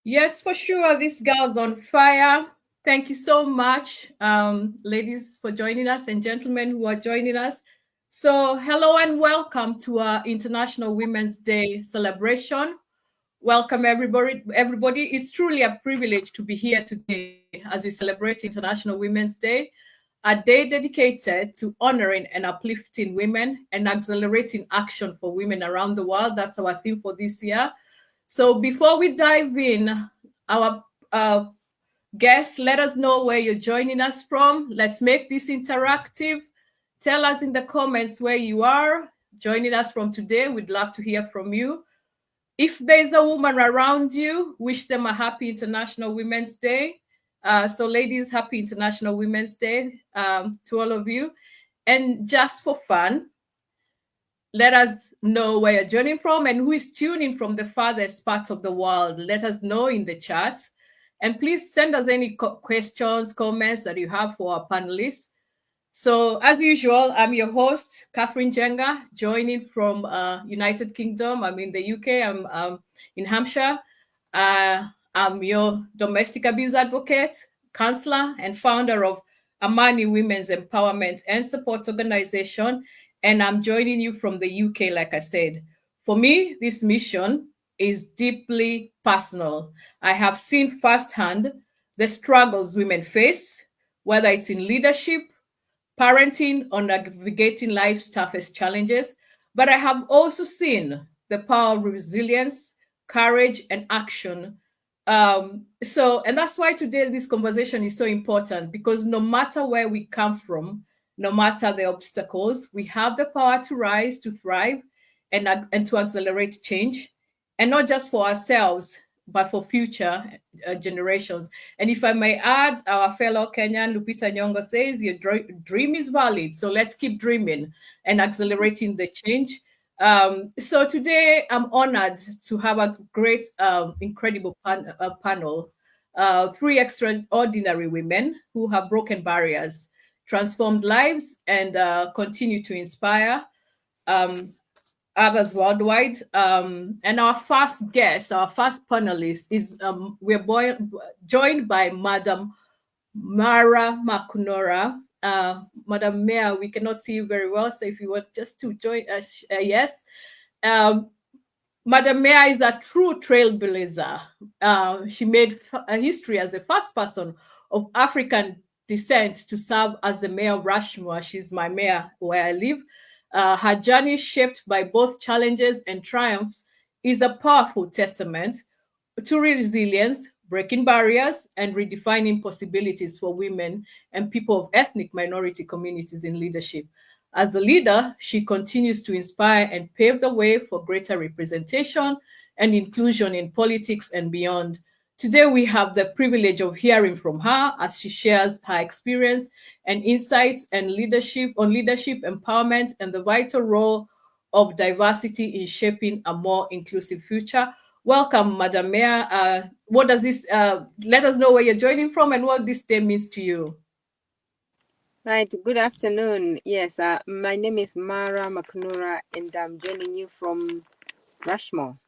Yes, for sure. This girl's on fire. Thank you so much, ladies, for joining us and gentlemen who are joining us. So, hello and welcome to our International Women's Day celebration. Welcome, everybody. Everybody, it's truly a privilege to be here today as we celebrate International Women's Day, a day dedicated to honoring and uplifting women and accelerating action for women around the world. That's our theme for this year. So before we dive in, our guests, let us know where you're joining us from. Let's make this interactive. Tell us in the comments where you are joining us from today. We'd love to hear from you. If there's a woman around you, wish them a happy International Women's Day. So ladies, happy International Women's Day to all of you. And just for fun, let us know where you're joining from and who is tuning from the farthest part of the world. Let us know in the chat. And please send us any questions, comments that you have for our panelists. So as usual, I'm your host, Catherine Jenga, joining from United Kingdom. I'm in the UK. I'm in Hampshire. I'm your domestic abuse advocate, counselor, and founder of Amani Women's Empowerment and Support Organization. And I'm joining you from the UK, like I said. For me, this mission is deeply personal. I have seen firsthand the struggles women face, whether it's in leadership, parenting, or navigating life's toughest challenges. But I have also seen the power of resilience, courage, and action. And that's why today this conversation is so important, because no matter where we come from, no matter the obstacles, we have the power to rise, to thrive, and to accelerate change, and not just for ourselves, but for future generations. And if I may add, our fellow Kenyan Lupita Nyong'o says, your dream is valid. So let's keep dreaming and accelerating the change. So today I'm honored to have a great, incredible panel, three extraordinary women who have broken barriers, transformed lives, and continue to inspire others worldwide. And our first guest, our first panelist is we're joined by Madam Mara Makunura. Madam Mayor, we cannot see you very well, so if you want just to join us, yes. Madam Mayor is a true trailblazer. She made a history as the first person of African descent to serve as the mayor of Rushmoor. She's my mayor where I live. Her journey, shaped by both challenges and triumphs, is a powerful testament to resilience, breaking barriers, and redefining possibilities for women and people of ethnic minority communities in leadership. As a leader, she continues to inspire and pave the way for greater representation and inclusion in politics and beyond. Today, we have the privilege of hearing from her as she shares her experience and insights and leadership empowerment, and the vital role of diversity in shaping a more inclusive future. Welcome, Madam Mayor. What does this, let us know where you're joining from and what this day means to you. Right, good afternoon. Yes, my name is Mara Makunura, and I'm joining you from Rushmoor.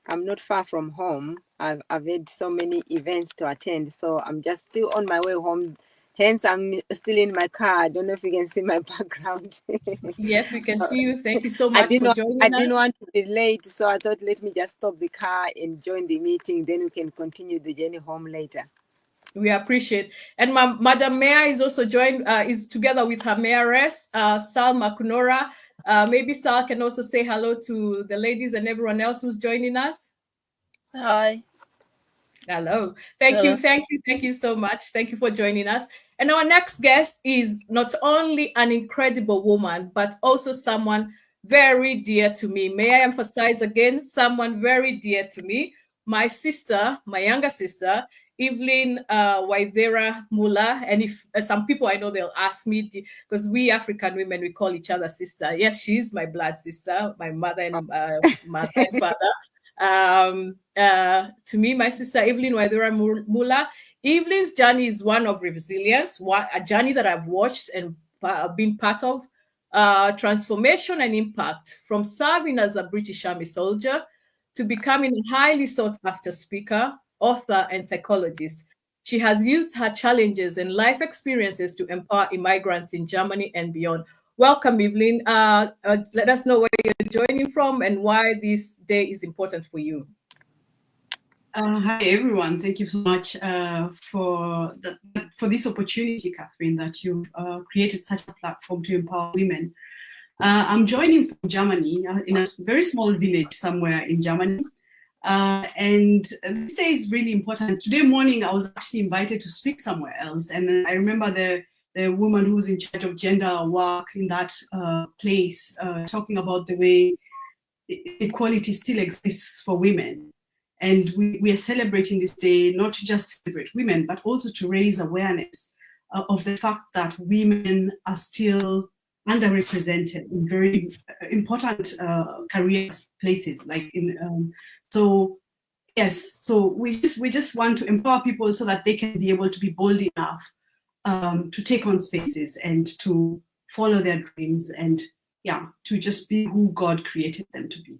I'm not far from home. I've had so many events to attend, so I'm just still on my way home. Hence, I'm still in my car. I don't know if you can see my background. Yes, we can see you. Thank you so much for joining us. I didn't want to be late, so I thought let me just stop the car and join the meeting. Then we can continue the journey home later. We appreciate. And Madam Mayor is also joined, is together with her mayoress, Sal Makunura. Maybe Sal can also say hello to the ladies and everyone else who's joining us. Hi. Hello. Thank you so much. Thank you for joining us. And our next guest is not only an incredible woman, but also someone very dear to me. May I emphasize again, someone very dear to me. My sister, my younger sister, Evelyne Waithira Mueller. And if some people I know, they'll ask me, because we African women, we call each other sister. Yes, she's my blood sister, my mother and father. To me, my sister Evelyne Waithira Mueller. Evelyne's journey is one of resilience, a journey that I've watched and been part of, transformation and impact, from serving as a British Army soldier to becoming a highly sought after speaker, author, and psychologist. She has used her challenges and life experiences to empower immigrants in Germany and beyond. Welcome, Evelyne. Let us know where you're joining from and why this day is important for you. Hi, everyone. Thank you so much for this opportunity, Catherine, that you've created such a platform to empower women. I'm joining from Germany, in a very small village somewhere in Germany. And this day is really important. Today morning, I was actually invited to speak somewhere else. And I remember the woman who was in charge of gender work in that place talking about the way equality still exists for women. And we are celebrating this day not to just celebrate women, but also to raise awareness of the fact that women are still underrepresented in very important career places. Like so we just want to empower people so that they can be able to be bold enough to take on spaces and to follow their dreams and to just be who God created them to be.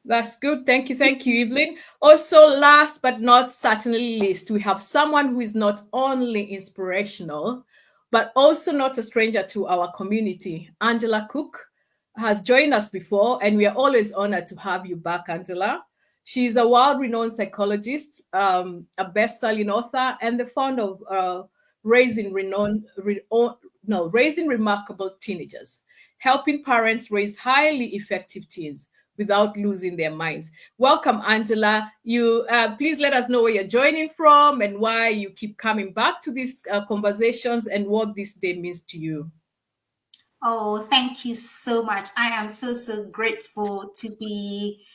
That's good. Thank you, Evelyne. Also, last but not certainly least, we have someone who is not only inspirational, but also not a stranger to our community. Angela Cook has joined us before, and we are always honored to have you back, Angela. She's a world-renowned psychologist, a best-selling author, and the founder of Raising Remarkable Teenagers, helping parents raise highly effective teens without losing their minds. Welcome, Angela. You please let us know where you're joining from and why you keep coming back to these conversations and what this day means to you. Oh, thank you so much. I am so grateful to be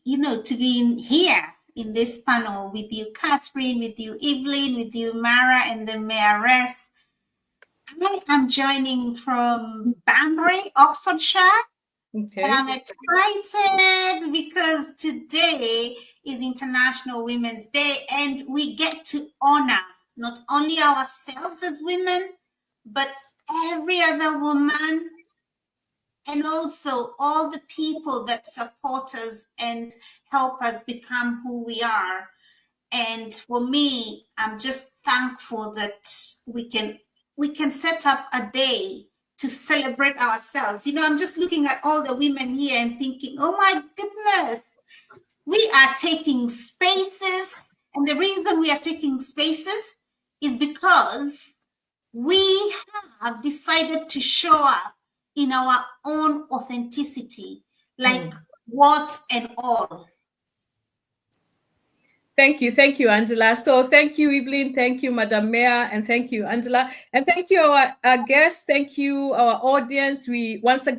here in this panel with you, Catherine, with you, Evelyne, with you, Mara, and the Mayoress. I am joining from Banbury, Oxfordshire. Okay. And I'm excited because today is International Women's Day, and we get to honor not only ourselves as women, but every other woman, and also all the people that support us and help us become who we are. And for me, I'm just thankful that we can set up a day to celebrate ourselves. I'm just looking at all the women here and thinking, oh my goodness, we are taking spaces. And the reason we are taking spaces is because we have decided to show up in our own authenticity, like warts and all. Thank you, Angela. So thank you, Evelyne. Thank you, Madam Mayor, and thank you, Angela, and thank you, our guests. Thank you, our audience. We welcome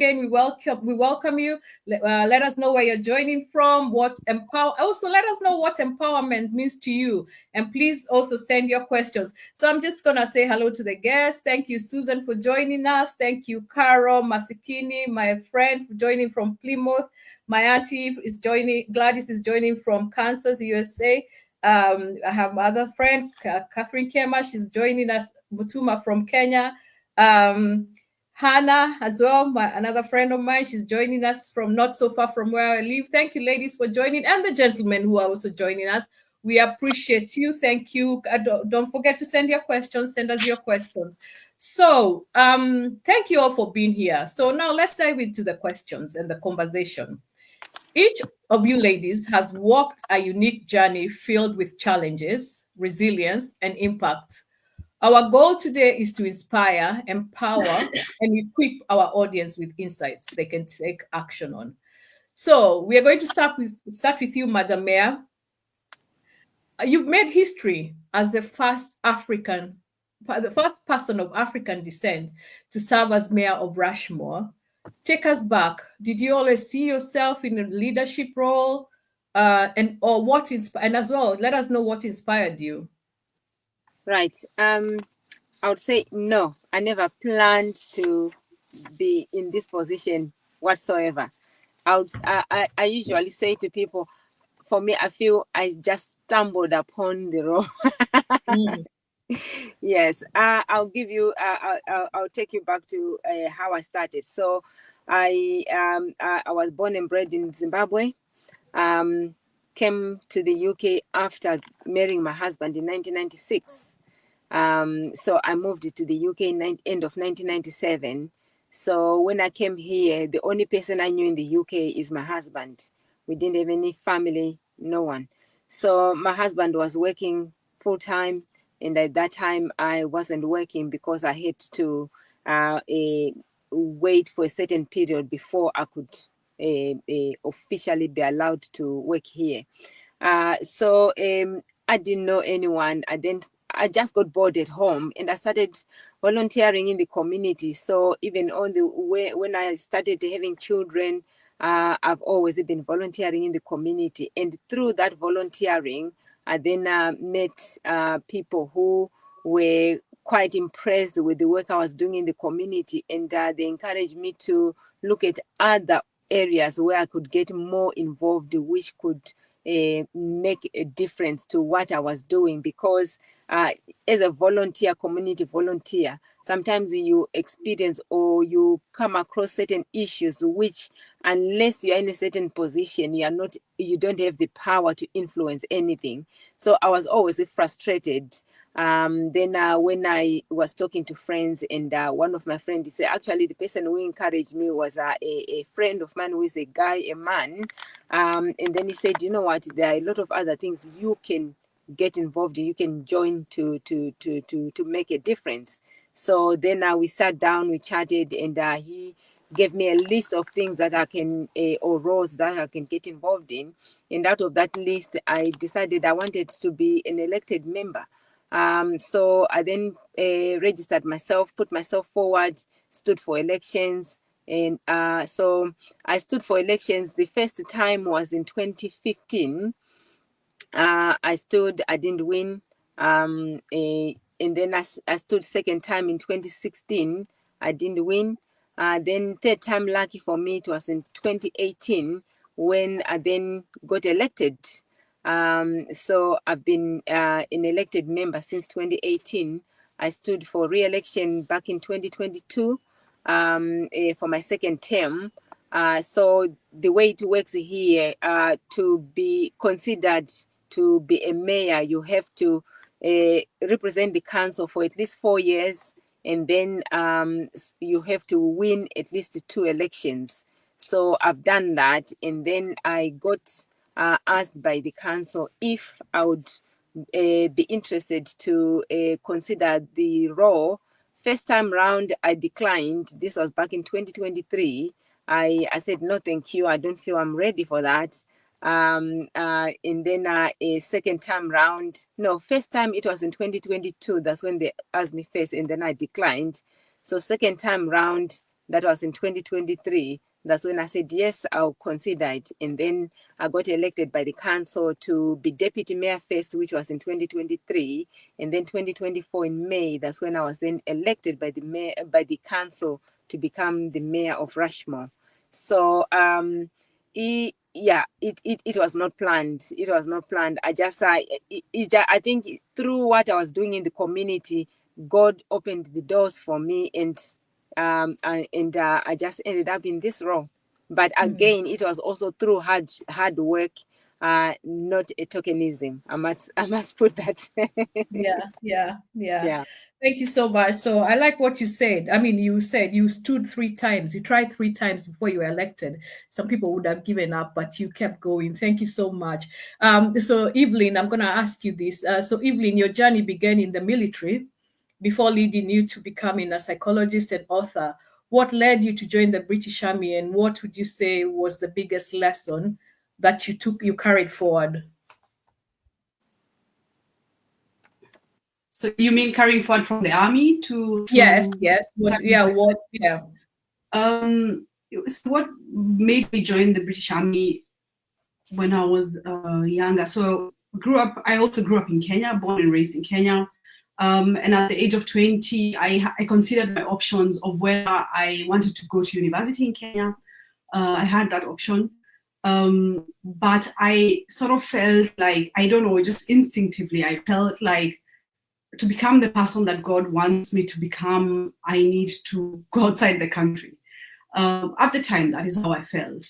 you. Let us know where you're joining from. Also, let us know what empowerment means to you, and please also send your questions. So I'm just gonna say hello to the guests. Thank you, Susan, for joining us. Thank you, Carol Masikini, my friend, for joining from Plymouth. My auntie is joining, Gladys is joining from Kansas, USA. I have my other friend, Catherine Kema, she's joining us, Mutuma from Kenya. Hannah as well, another friend of mine, she's joining us from not so far from where I live. Thank you, ladies, for joining, and the gentlemen who are also joining us. We appreciate you. Thank you. Don't forget to send your questions. Send us your questions. So thank you all for being here. So now let's dive into the questions and the conversation. Each of you ladies has walked a unique journey filled with challenges, resilience, and impact. Our goal today is to inspire, empower, and equip our audience with insights they can take action on. So we are going to start with you, Madam Mayor. You've made history as the first person of African descent to serve as Mayor of Rushmoor. Take us back. Did you always see yourself in a leadership role, and as well, let us know what inspired you. Right. I would say no. I never planned to be in this position whatsoever. I usually say to people, for me, I feel I just stumbled upon the role. Yes, I'll give you. I'll take you back to how I started. So, I was born and bred in Zimbabwe. came to the UK after marrying my husband in 1996. So I moved to the UK in end of 1997. So when I came here, the only person I knew in the UK is my husband. We didn't have any family, no one. So my husband was working full time, and at that time I wasn't working because I had to wait for a certain period before I could officially be allowed to work here. So I didn't know anyone. I just got bored at home, and I started volunteering in the community. So even on the way, when I started having children, I've always been volunteering in the community. And through that volunteering, I then met people who were quite impressed with the work I was doing in the community, and they encouraged me to look at other areas where I could get more involved, which could make a difference to what I was doing. Because as a volunteer, community volunteer, sometimes you experience or you come across certain issues which, unless you're in a certain position, you don't have the power to influence anything. So I was always frustrated. Then when I was talking to friends, and one of my friends said, actually the person who encouraged me was a friend of mine who is a man. And then he said, you know what, there are a lot of other things you can get involved in, you can join to make a difference. So then we sat down, we chatted, and he gave me a list of things that I can or roles that I can get involved in. And out of that list, I decided I wanted to be an elected member. So I then registered myself, put myself forward, stood for elections. And so I stood for elections. The first time was in 2015. I stood, I didn't win. And then I stood second time in 2016. I didn't win. Then third time, lucky for me, it was in 2018 when I then got elected. So I've been an elected member since 2018. I stood for re-election back in 2022 for my second term. So the way it works here, to be considered to be a mayor, you have to represent the council for at least 4 years, and then you have to win at least 2 elections. So I've done that, and then I got asked by the council if I would be interested to consider the role. First time round, I declined. This was back in 2023. I said, no, thank you. I don't feel I'm ready for that. And then a second time round, no, first time it was in 2022. That's when they asked me first, and then I declined. So second time round, that was in 2023. That's when I said, yes, I'll consider it. And then I got elected by the council to be deputy mayor first, which was in 2023. And then 2024 in May, that's when I was then elected by the council to become the mayor of Rushmoor. So it was not planned. It was not planned. I think through what I was doing in the community, God opened the doors for me, and I just ended up in this role. But again, it was also through hard work, not a tokenism. I must put that. Yeah. Thank you so much. So I like what you said. I mean, you said you stood 3 times. You tried 3 times before you were elected. Some people would have given up, but you kept going. Thank you so much. So Evelyne, I'm going to ask you this. So Evelyne, your journey began in the military before leading you to becoming a psychologist and author. What led you to join the British Army, and what would you say was the biggest lesson that you carried forward? So you mean carrying forward from the army to Yes. What what made me join the British Army when I was younger? So I also grew up in Kenya, born and raised in Kenya. And at the age of 20, I considered my options of whether I wanted to go to university in Kenya. I had that option. But I sort of felt like, I don't know, just instinctively, I felt like to become the person that God wants me to become, I need to go outside the country. At the time, that is how I felt.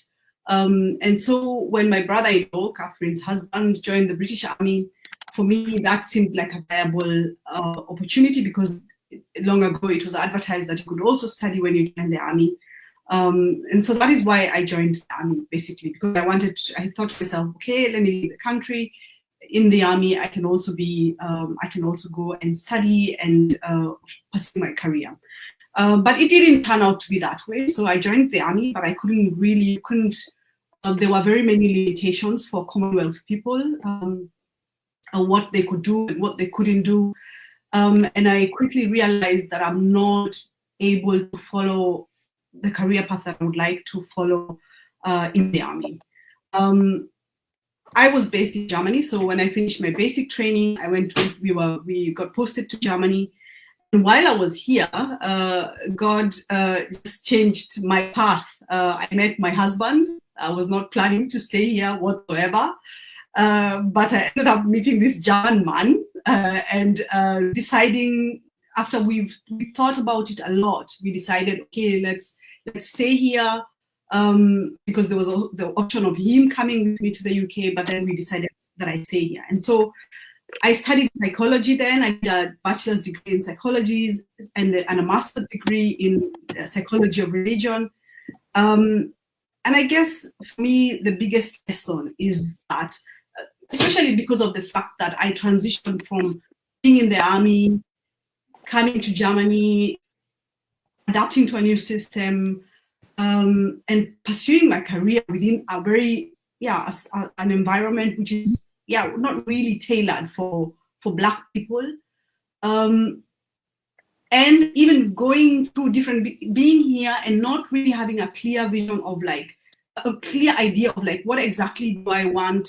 And so when my brother-in-law, Catherine's husband, joined the British Army, for me, that seemed like a viable opportunity, because long ago it was advertised that you could also study when you join the army. And so that is why I joined the army, basically, because I thought to myself, okay, let me leave the country. In the army, I can also go and study and pursue my career. But it didn't turn out to be that way. So I joined the army, but I couldn't. There were very many limitations for Commonwealth people, what they could do and what they couldn't do. And I quickly realized that I'm not able to follow the career path that I would like to follow in the army. I was based in Germany, so when I finished my basic training, we got posted to Germany. And while I was here, God just changed my path. I met my husband. I was not planning to stay here whatsoever, but I ended up meeting this German man and deciding, after we thought about it a lot, we decided, okay, let's stay here, because there was the option of him coming with me to the UK, but then we decided that I stay here. And so I studied psychology then. I did a bachelor's degree in psychology and a master's degree in psychology of religion. And I guess for me, the biggest lesson is that, especially because of the fact that I transitioned from being in the army, coming to Germany, adapting to a new system, and pursuing my career within a very, an environment which is, not really tailored for Black people. And even going through being here and not really having a clear vision of a clear idea of what exactly do I want,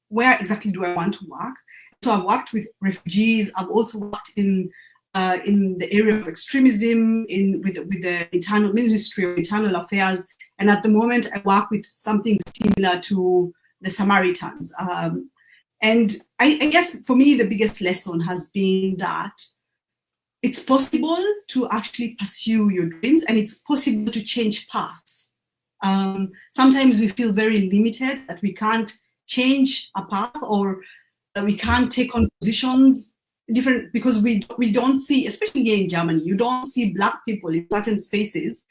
where exactly do I want to work. So I've worked with refugees. I've also worked in the area of extremism, with the internal Ministry of Internal Affairs, and at the moment I work with something similar to the Samaritans. And I guess for me the biggest lesson has been that it's possible to actually pursue your dreams, and it's possible to change paths. Sometimes we feel very limited, that we can't change a path, or that we can't take on positions different, because we don't see, especially here in Germany, you don't see Black people in certain spaces.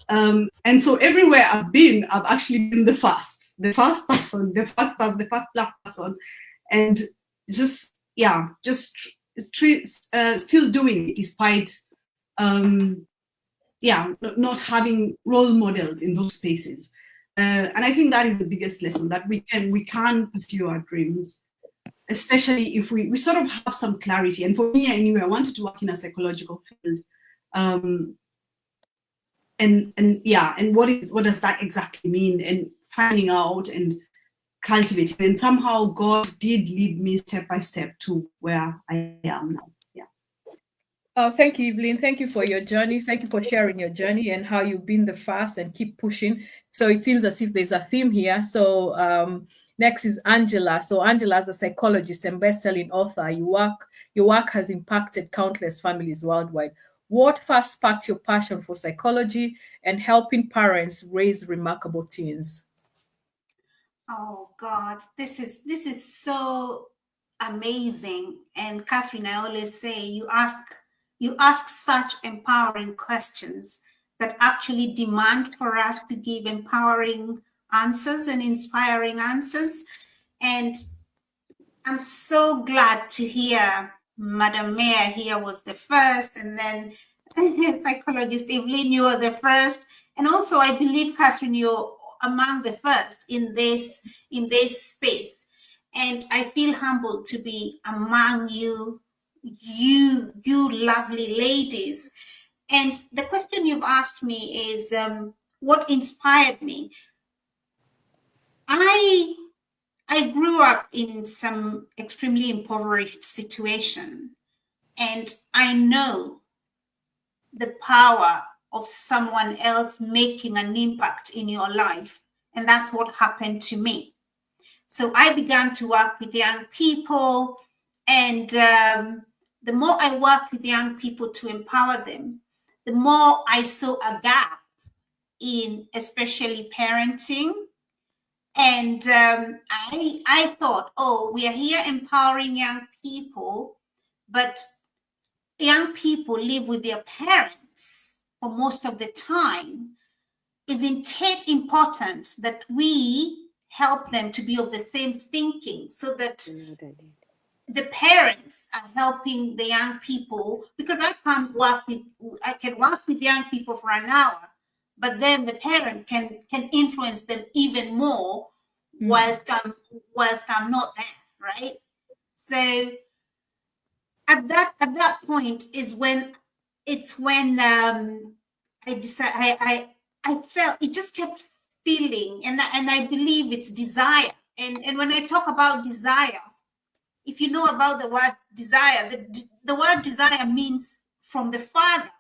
And so everywhere I've been, I've actually been the first Black person, and still doing it despite not having role models in those spaces. And I think that is the biggest lesson, that we can pursue our dreams, especially if we sort of have some clarity. And for me, I knew I wanted to work in a psychological field. And what does that exactly mean? And finding out and cultivating. And somehow God did lead me step by step to where I am now. Thank you, Evelyne. Thank you for your journey. Thank you for sharing your journey and how you've been the first and keep pushing. So it seems as if there's a theme here. So next is Angela. So Angela is a psychologist and best-selling author. Your work has impacted countless families worldwide. What first sparked your passion for psychology and helping parents raise remarkable teens? Oh God, this is so amazing. And Catherine, I always say you ask such empowering questions that actually demand for us to give empowering answers and inspiring answers. And I'm so glad to hear Madam Mayor here was the first, and then psychologist Evelyne, you were the first. And also I believe, Catherine, you're among the first in this space. And I feel humbled to be among you lovely ladies. And the question you've asked me is, what inspired me? I grew up in some extremely impoverished situation, and I know the power of someone else making an impact in your life. And that's what happened to me. So I began to work with young people, and the more I worked with young people to empower them, the more I saw a gap in especially parenting And I thought, oh, we are here empowering young people, but young people live with their parents for most of the time. Isn't it important that we help them to be of the same thinking, so that the parents are helping the young people? Because I can work with young people for an hour, but then the parent can influence them even more whilst I'm not there, right? So at that point is when I decided, I felt, it just kept feeling, and I believe it's desire. And when I talk about desire, if you know about the word desire, the word desire means from the Father.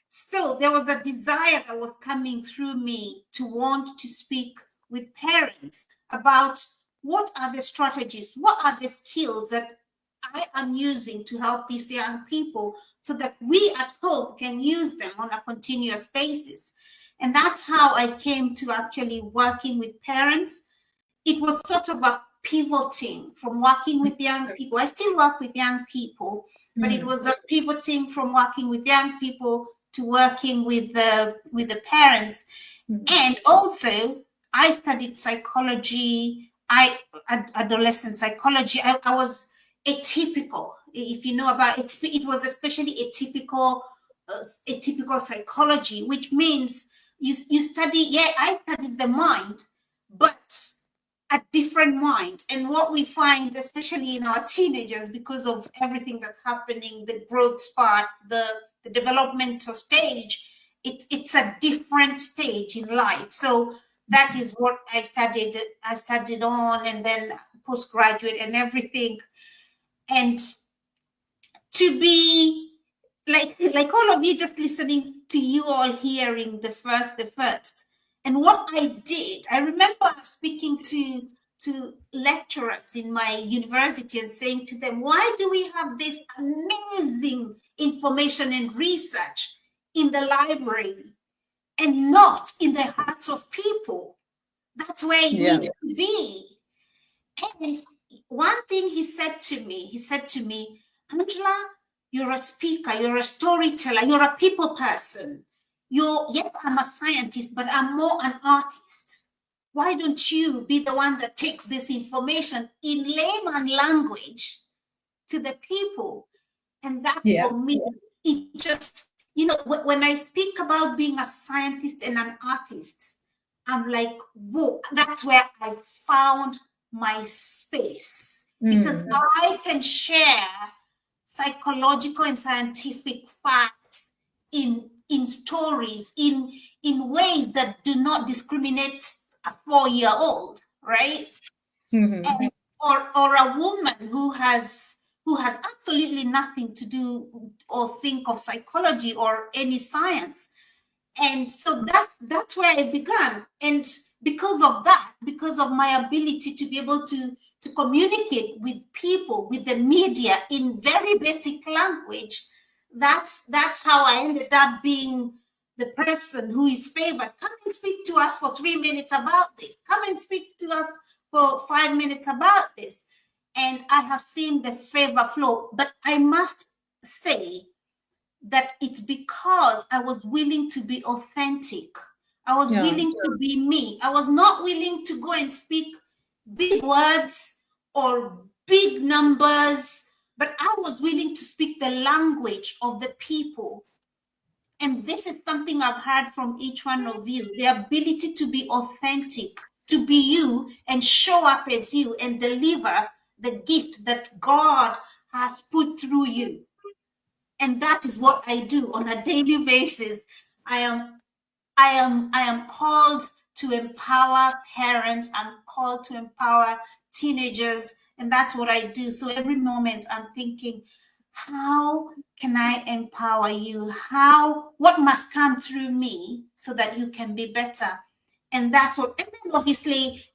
So there was a desire that was coming through me to want to speak with parents about what are the strategies, what are the skills that I am using to help these young people, so that we at home can use them on a continuous basis. And that's how I came to actually working with parents. It was sort of a pivoting from working with young people. I still work with young people, but it was a pivoting from working with young people to working with the parents. And also, I studied psychology, adolescent psychology. I was atypical. If you know about it, it was especially atypical psychology, which means you study. Yeah, I studied the mind, but a different mind. And what we find, especially in our teenagers, because of everything that's happening, the growth spurt, the developmental stage, it's a different stage in life. So that is what I studied on, and then postgraduate and everything. And to be like all of you, just listening to you all, hearing the first. And what I did, I remember speaking to lecturers in my university and saying to them, why do we have this amazing information and research in the library and not in the hearts of people? That's where you need to be. And one thing he said to me, Angela, you're a speaker, you're a storyteller, you're a people person. Yes, I'm a scientist, but I'm more an artist. Why don't you be the one that takes this information in layman language to the people? And that for me, it just, when I speak about being a scientist and an artist, I'm like, whoa, that's where I found my space. Because I can share psychological and scientific facts in stories, in ways that do not discriminate a 4-year-old, right? Or a woman who has absolutely nothing to do or think of psychology or any science. And so that's where I began. And because of that, because of my ability to be able to communicate with people, with the media in very basic language, that's how I ended up being the person who is favored. Come and speak to us for 3 minutes about this. Come and speak to us for 5 minutes about this. And I have seen the favor flow. But I must say that it's because I was willing to be authentic. I was willing to be me. I was not willing to go and speak big words or big numbers, but I was willing to speak the language of the people. And this is something I've heard from each one of you, the ability to be authentic, to be you and show up as you and deliver the gift that God has put through you. And that is what I do on a daily basis. I am called to empower parents. I'm called to empower teenagers, and that's what I do. So every moment I'm thinking, how can I empower you? What must come through me so that you can be better? And that's what, and then obviously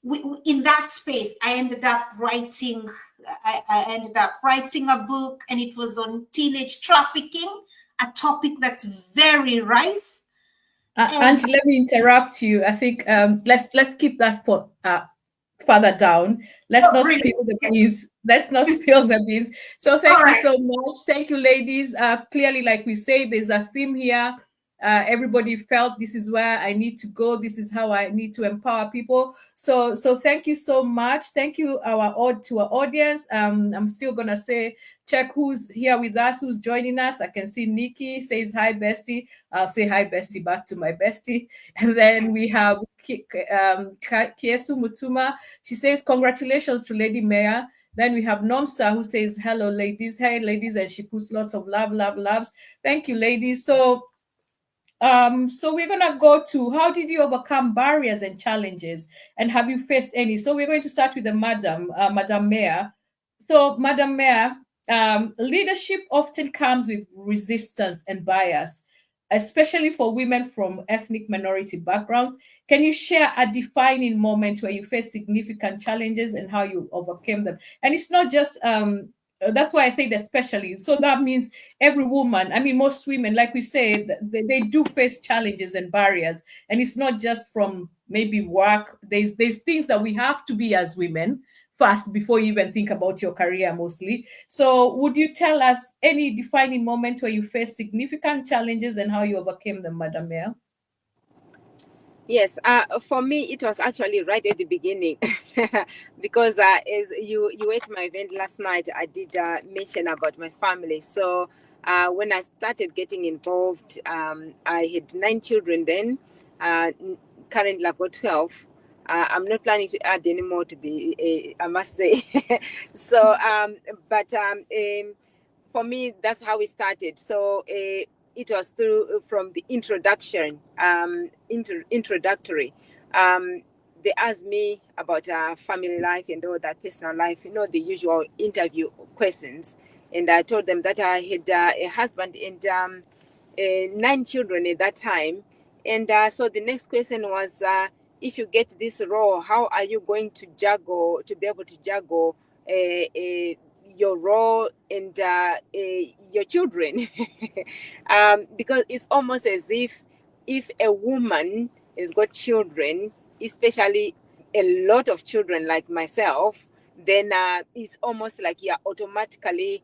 in that space, I ended up writing a book, and it was on teenage trafficking, a topic that's very rife. Auntie, let me interrupt you. I think let's keep that further down. Let's not spill the beans. Let's not spill the beans. So thank you so much. Thank you, ladies. Clearly, like we say, there's a theme here. Everybody felt this is where I need to go. This is how I need to empower people. So thank you so much. Thank you to our audience. I'm still gonna say check who's here with us, who's joining us. I can see Nikki says hi, bestie. I'll say hi, bestie, back to my bestie. And then we have Kiesu Mutuma. She says congratulations to Lady Mayor. Then we have Nomsa who says hello, ladies. Hey, ladies, and she puts lots of loves. Thank you, ladies. So we're gonna go to how did you overcome barriers and challenges, and have you faced any? So we're going to start with the Madam Mayor. So, Madam Mayor, leadership often comes with resistance and bias, especially for women from ethnic minority backgrounds. Can you share a defining moment where you faced significant challenges and how you overcame them? And it's not just that's why I say especially. So that means every woman, I mean, most women, like we say, they do face challenges and barriers. And it's not just from maybe work. There's things that we have to be as women first before you even think about your career mostly. So would you tell us any defining moment where you faced significant challenges and how you overcame them, Madam Mayor? Yes, for me, it was actually right at the beginning because as you at my event last night, I did mention about my family. So when I started getting involved, I had 9 children then. Currently, I've got 12. I'm not planning to add any more, to be, I must say. So, for me, that's how it started. So it was from the introduction, introductory. They asked me about family life and all that, personal life, the usual interview questions. And I told them that I had a husband and 9 children at that time. And so the next question was, if you get this role, how are you going to be able to juggle your role and your children? Because it's almost as if a woman has got children, especially a lot of children like myself, then it's almost like you're automatically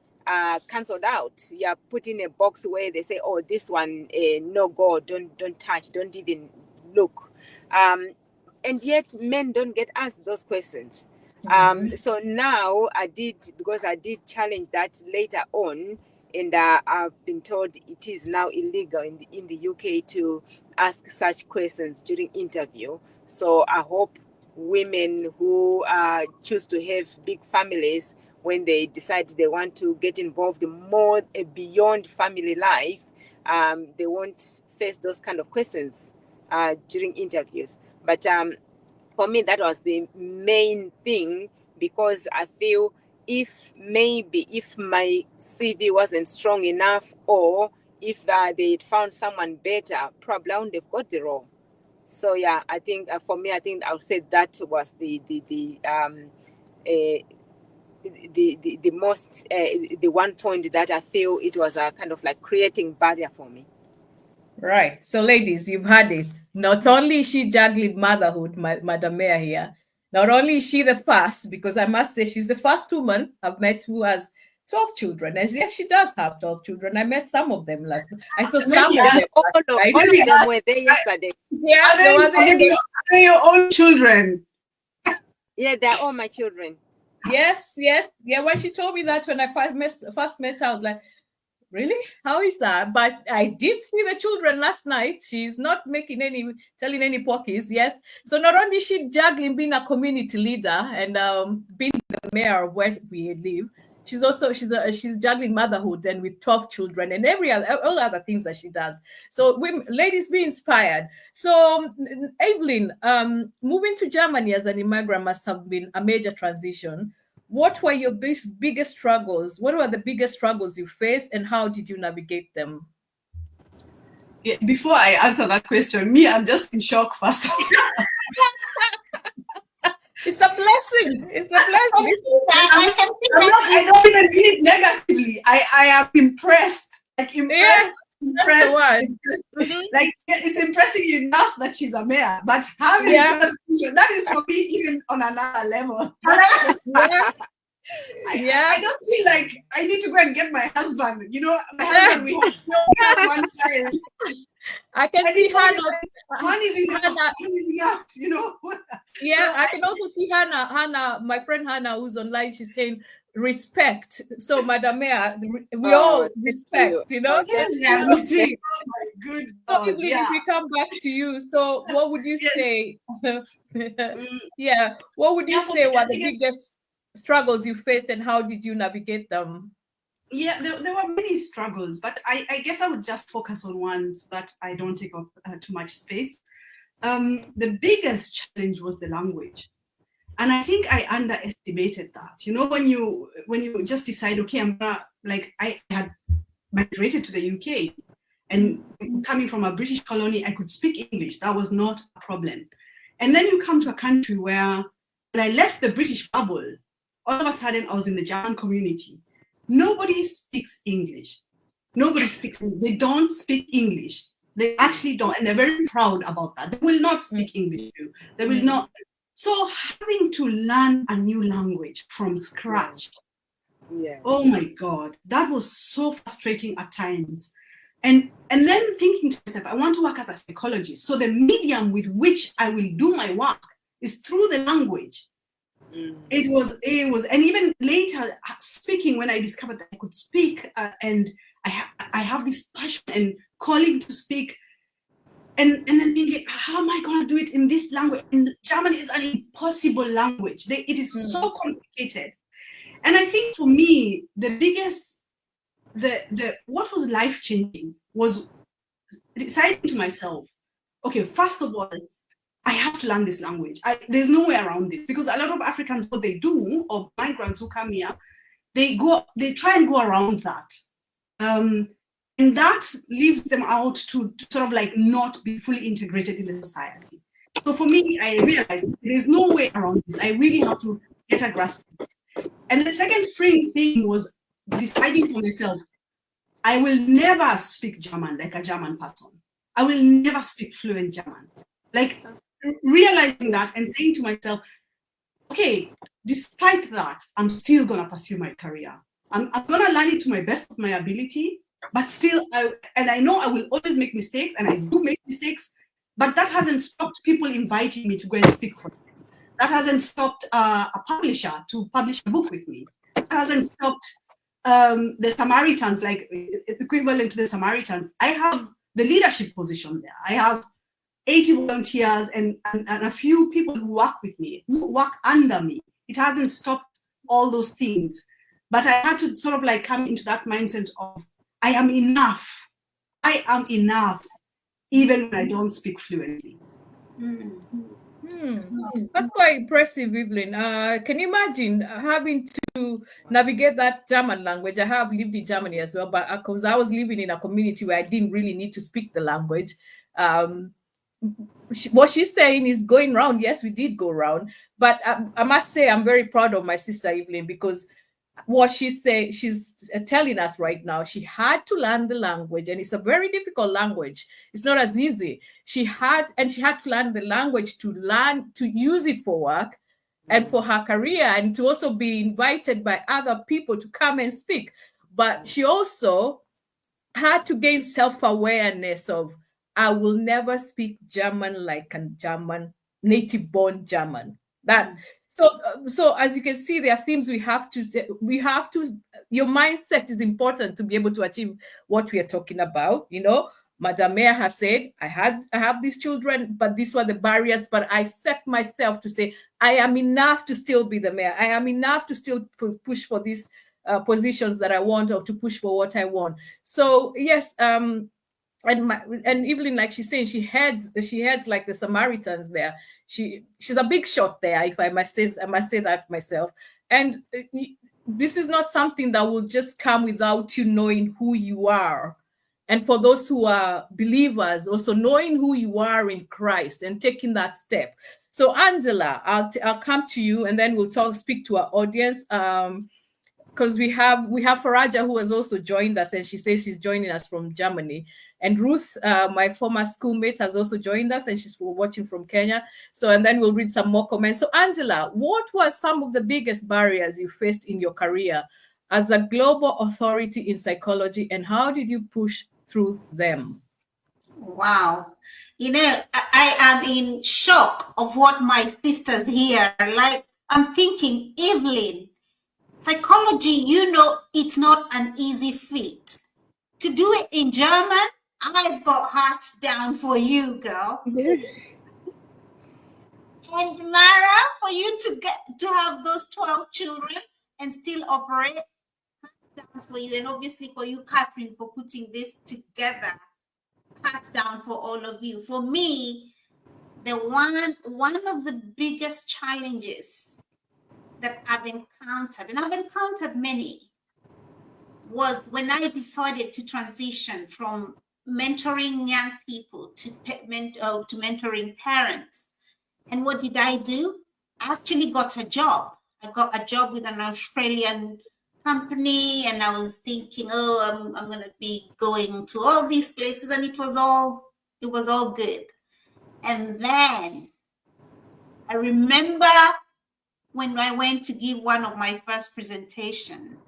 cancelled out. You're put in a box where they say, oh, this one, no go, don't touch, don't even look. And yet men don't get asked those questions. So now because I did challenge that later on, and I've been told it is now illegal in the UK to ask such questions during interview. So I hope women who choose to have big families, when they decide they want to get involved more beyond family life, they won't face those kind of questions during interviews. But for me, that was the main thing, because I feel if my CV wasn't strong enough, or if they'd found someone better, probably I wouldn't have got the role. So yeah, I think for me, I think I would say that was the most the one point that I feel it was a kind of like creating barrier for me. Right. So, ladies, you've heard it. Not only is she juggling motherhood, Madam Mayor here, not only is she the first, because I must say she's the first woman I've met who has 12 children. And yes, she does have 12 children. I met some of them last week. I saw some of them. All of them were there yesterday. Yeah, they're your own children. Yeah, they're all my children. Yes. Yeah, when she told me that, when I first met her, I was like, really? How is that? But I did see the children last night. She's not telling any porkies. Yes. So not only is she juggling being a community leader and being the mayor of where we live, she's juggling motherhood and with 12 children and all other things that she does. So ladies, be inspired. So Evelyne, moving to Germany as an immigrant must have been a major transition. What were your biggest struggles? What were the biggest struggles you faced, and how did you navigate them? Yeah, before I answer that question, I'm just in shock first. It's a blessing. It's a blessing. I don't even mean it negatively. I am impressed. Like impressed That's the one. Like, it's impressing you enough that she's a mayor, but having 12 children, that is for me even on another level. I just feel like I need to go and get my husband. You know, my husband, we have one child. I can see Hannah. One is enough, you know. Yeah, so I can also see Hannah, my friend Hannah, who's online. She's saying respect. So, Madam Mayor, we all respect, you know. Yeah, we do. Oh my good God. So, Evelyne, if we come back to you, so what would you say? What would you say were the biggest struggles you faced, and how did you navigate them? Yeah, there were many struggles, but I guess I would just focus on ones that I don't take up too much space. The biggest challenge was the language. And I think I underestimated that. You know, when you just decide, okay, I had migrated to the UK, and coming from a British colony, I could speak English. That was not a problem. And then you come to a country where, when I left the British bubble, all of a sudden I was in the German community. Nobody speaks English. Nobody speaks. They don't speak English. They actually don't, and they're very proud about that. They will not speak English. They will not. So having to learn a new language from scratch. Yeah. Oh my God, that was so frustrating at times. And then thinking to myself, I want to work as a psychologist. So the medium with which I will do my work is through the language. It was, and even later speaking, when I discovered that I could speak, and I have this passion and calling to speak, and then thinking, how am I going to do it in this language? And German is an impossible language. It is so complicated. And I think for me, the biggest, what was life-changing was deciding to myself, okay, first of all, I have to learn this language. There's no way around this, because a lot of Africans, what they do, or migrants who come here, they try and go around that. And that leaves them out to sort of like not be fully integrated in the society. So for me, I realized there's no way around this. I really have to get a grasp of it. And the second thing was deciding for myself, I will never speak German like a German person. I will never speak fluent German. Like, realizing that and saying to myself, okay, despite that, I'm still going to pursue my career. I'm going to learn it to my best of my ability, but still, I know I will always make mistakes, and I do make mistakes, but that hasn't stopped people inviting me to go and speak for them. That hasn't stopped a publisher to publish a book with me. That hasn't stopped the Samaritans, like equivalent to the Samaritans. I have the leadership position there. I have 80 volunteers and a few people who work with me, who work under me. It hasn't stopped all those things. But I had to sort of like come into that mindset of, I am enough. I am enough, even when I don't speak fluently. That's quite impressive, Evelyne. Can you imagine having to navigate that German language? I have lived in Germany as well, but because I was living in a community where I didn't really need to speak the language. What she's saying is going round. Yes, we did go round, but I must say I'm very proud of my sister Evelyne, because what she's telling us right now, she had to learn the language, and it's a very difficult language. It's not as easy. She had to learn the language to use it for work and for her career, and to also be invited by other people to come and speak. But she also had to gain self-awareness of, I will never speak German like a German, native-born German. So as you can see, there are themes we have to, your mindset is important to be able to achieve what we are talking about. You know, Madam Mayor has said, I have these children, but these were the barriers, but I set myself to say, I am enough to still be the mayor. I am enough to still push for these positions that I want, or to push for what I want. So yes, and Evelyne, like she's saying, she heads like the Samaritans there. She's a big shot there, if I must say that myself. And this is not something that will just come without you knowing who you are. And for those who are believers, also knowing who you are in Christ and taking that step. So Angela, I'll come to you, and then we'll speak to our audience. because we have Faraja, who has also joined us, and she says she's joining us from Germany. And Ruth, my former schoolmate, has also joined us, and she's watching from Kenya. So, and then we'll read some more comments. So, Angela, what were some of the biggest barriers you faced in your career as a global authority in psychology, and how did you push through them? Wow. You know, I am in shock of what my sisters here. Like, I'm thinking, Evelyne, psychology, you know, it's not an easy feat. To do it in German, I've got hearts down for you, girl. And Mara, for you to have those 12 children and still operate, hearts down for you. And obviously for you, Catherine, for putting this together. Hearts down for all of you. For me, the one of the biggest challenges that I've encountered, and I've encountered many, was when I decided to transition from mentoring young people to mentoring parents. And what did I do? I actually got a job. I got a job with an Australian company, and I was thinking, oh, I'm going to be going to all these places, and it was all good. And then I remember when I went to give one of my first presentation,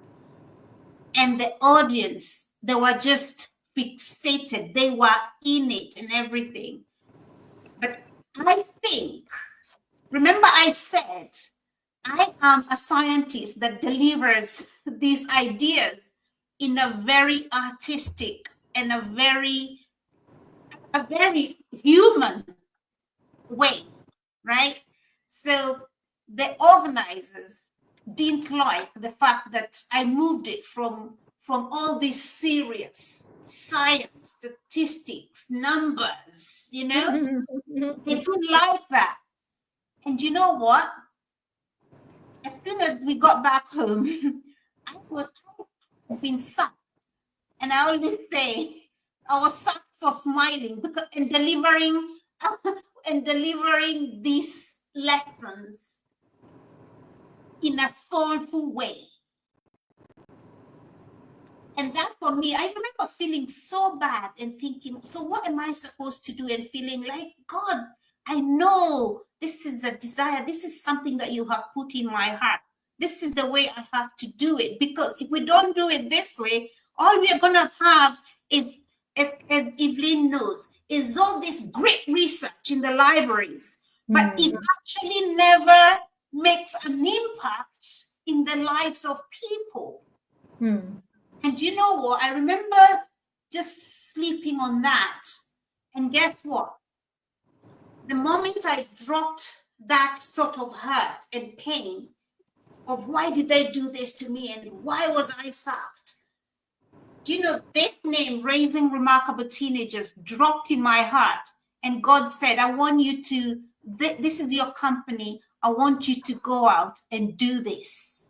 and the audience, they were just fixated. They were in it and everything. But I think, remember I said, I am a scientist that delivers these ideas in a very artistic and a very human way, right? So the organizers didn't like the fact that I moved it from all this serious science, statistics, numbers, you know? They didn't like that. And you know what? As soon as we got back home, I've been sacked. And I always say I was sacked for smiling and delivering these lessons in a soulful way. And that for me, I remember feeling so bad and thinking, so what am I supposed to do? And feeling like, God, I know this is a desire. This is something that you have put in my heart. This is the way I have to do it. Because if we don't do it this way, all we are going to have is, as Evelyne knows, is all this great research in the libraries. But it actually never makes an impact in the lives of people. And you know what? I remember just sleeping on that. And guess what? The moment I dropped that sort of hurt and pain of why did they do this to me and why was I sacked? Do you know, this name, Raising Remarkable Teenagers, dropped in my heart. And God said, I want you to, this is your company. I want you to go out and do this.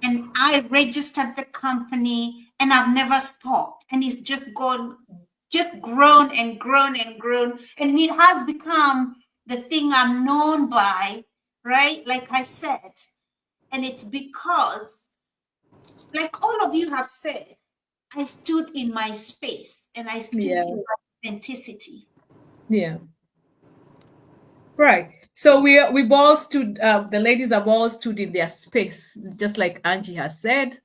And I registered the company and I've never stopped. And it's just grown and grown and grown. And it has become the thing I'm known by, right? Like I said. And it's because, like all of you have said, I stood in my space and I stood in my authenticity. Yeah. Right. So we've all stood, the ladies have all stood in their space, just like Angie has said.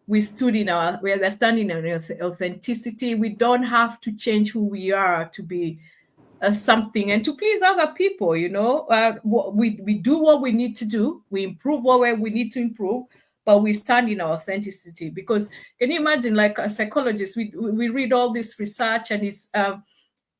We are standing in authenticity. We don't have to change who we are to be something and to please other people, you know. We do what we need to do. We improve what we need to improve, but we stand in our authenticity. Because can you imagine, like a psychologist, we read all this research and it's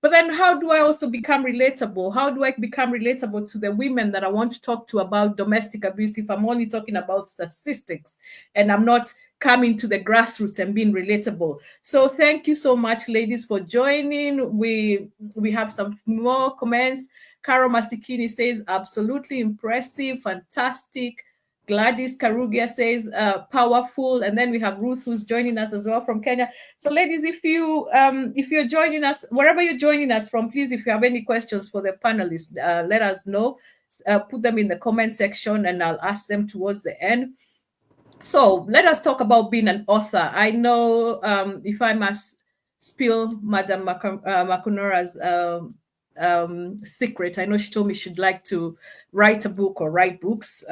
but then how do I also become relatable? How do I become relatable to the women that I want to talk to about domestic abuse if I'm only talking about statistics and I'm not coming to the grassroots and being relatable? So thank you so much, ladies, for joining. We have some more comments. Caro Mastikini says, absolutely impressive, fantastic. Gladys Karugia says, powerful. And then we have Ruth, who's joining us as well from Kenya. So ladies, if you're joining us, wherever you're joining us from, please, if you have any questions for the panelists, let us know. Put them in the comment section and I'll ask them towards the end. So let us talk about being an author. I know, if I must spill Madam Makunura's secret, I know she told me she'd like to write a book or write books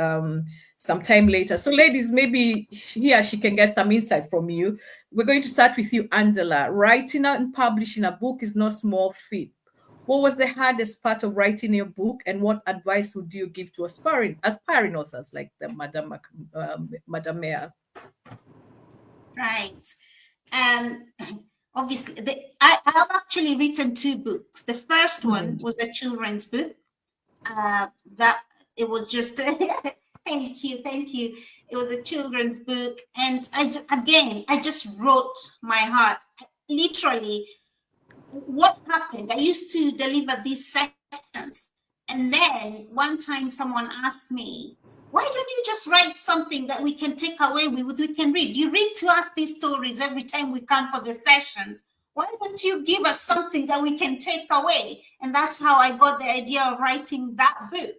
sometime later. So ladies, maybe she can get some insight from you. We're going to start with you, Angela. Writing and publishing a book is no small feat. What was the hardest part of writing your book, and what advice would you give to aspiring authors like the Madam Mayor? Right. Obviously, I've actually written 2 books. The first one was a children's book. That it was just thank you. It was a children's book, and I just wrote my heart. Literally, what happened? I used to deliver these sessions, and then one time someone asked me, why don't you just write something that we can take away with, we can read? You read to us these stories every time we come for the sessions. Why don't you give us something that we can take away? And that's how I got the idea of writing that book.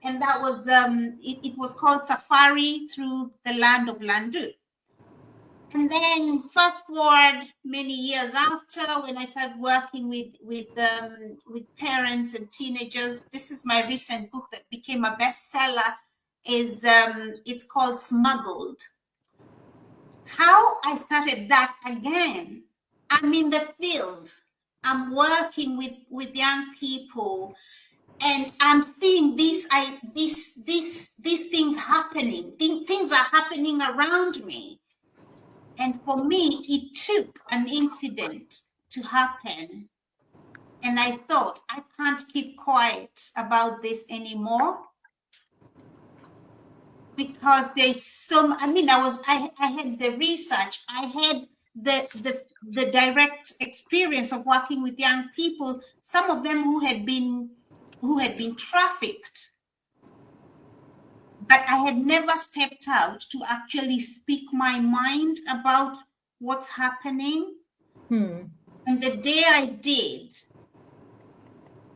And that was, it was called Safari Through the Land of Landu. And then fast forward many years after, when I started working with parents and teenagers, this is my recent book that became a bestseller. It's called Smuggled. How I started that again, I'm in the field. I'm working with young people, and I'm seeing these things happening. Things are happening around me. And for me, it took an incident to happen. And I thought, I can't keep quiet about this anymore. Because there's I had the research, I had the direct experience of working with young people, some of them who had been trafficked. But I had never stepped out to actually speak my mind about what's happening. And the day I did,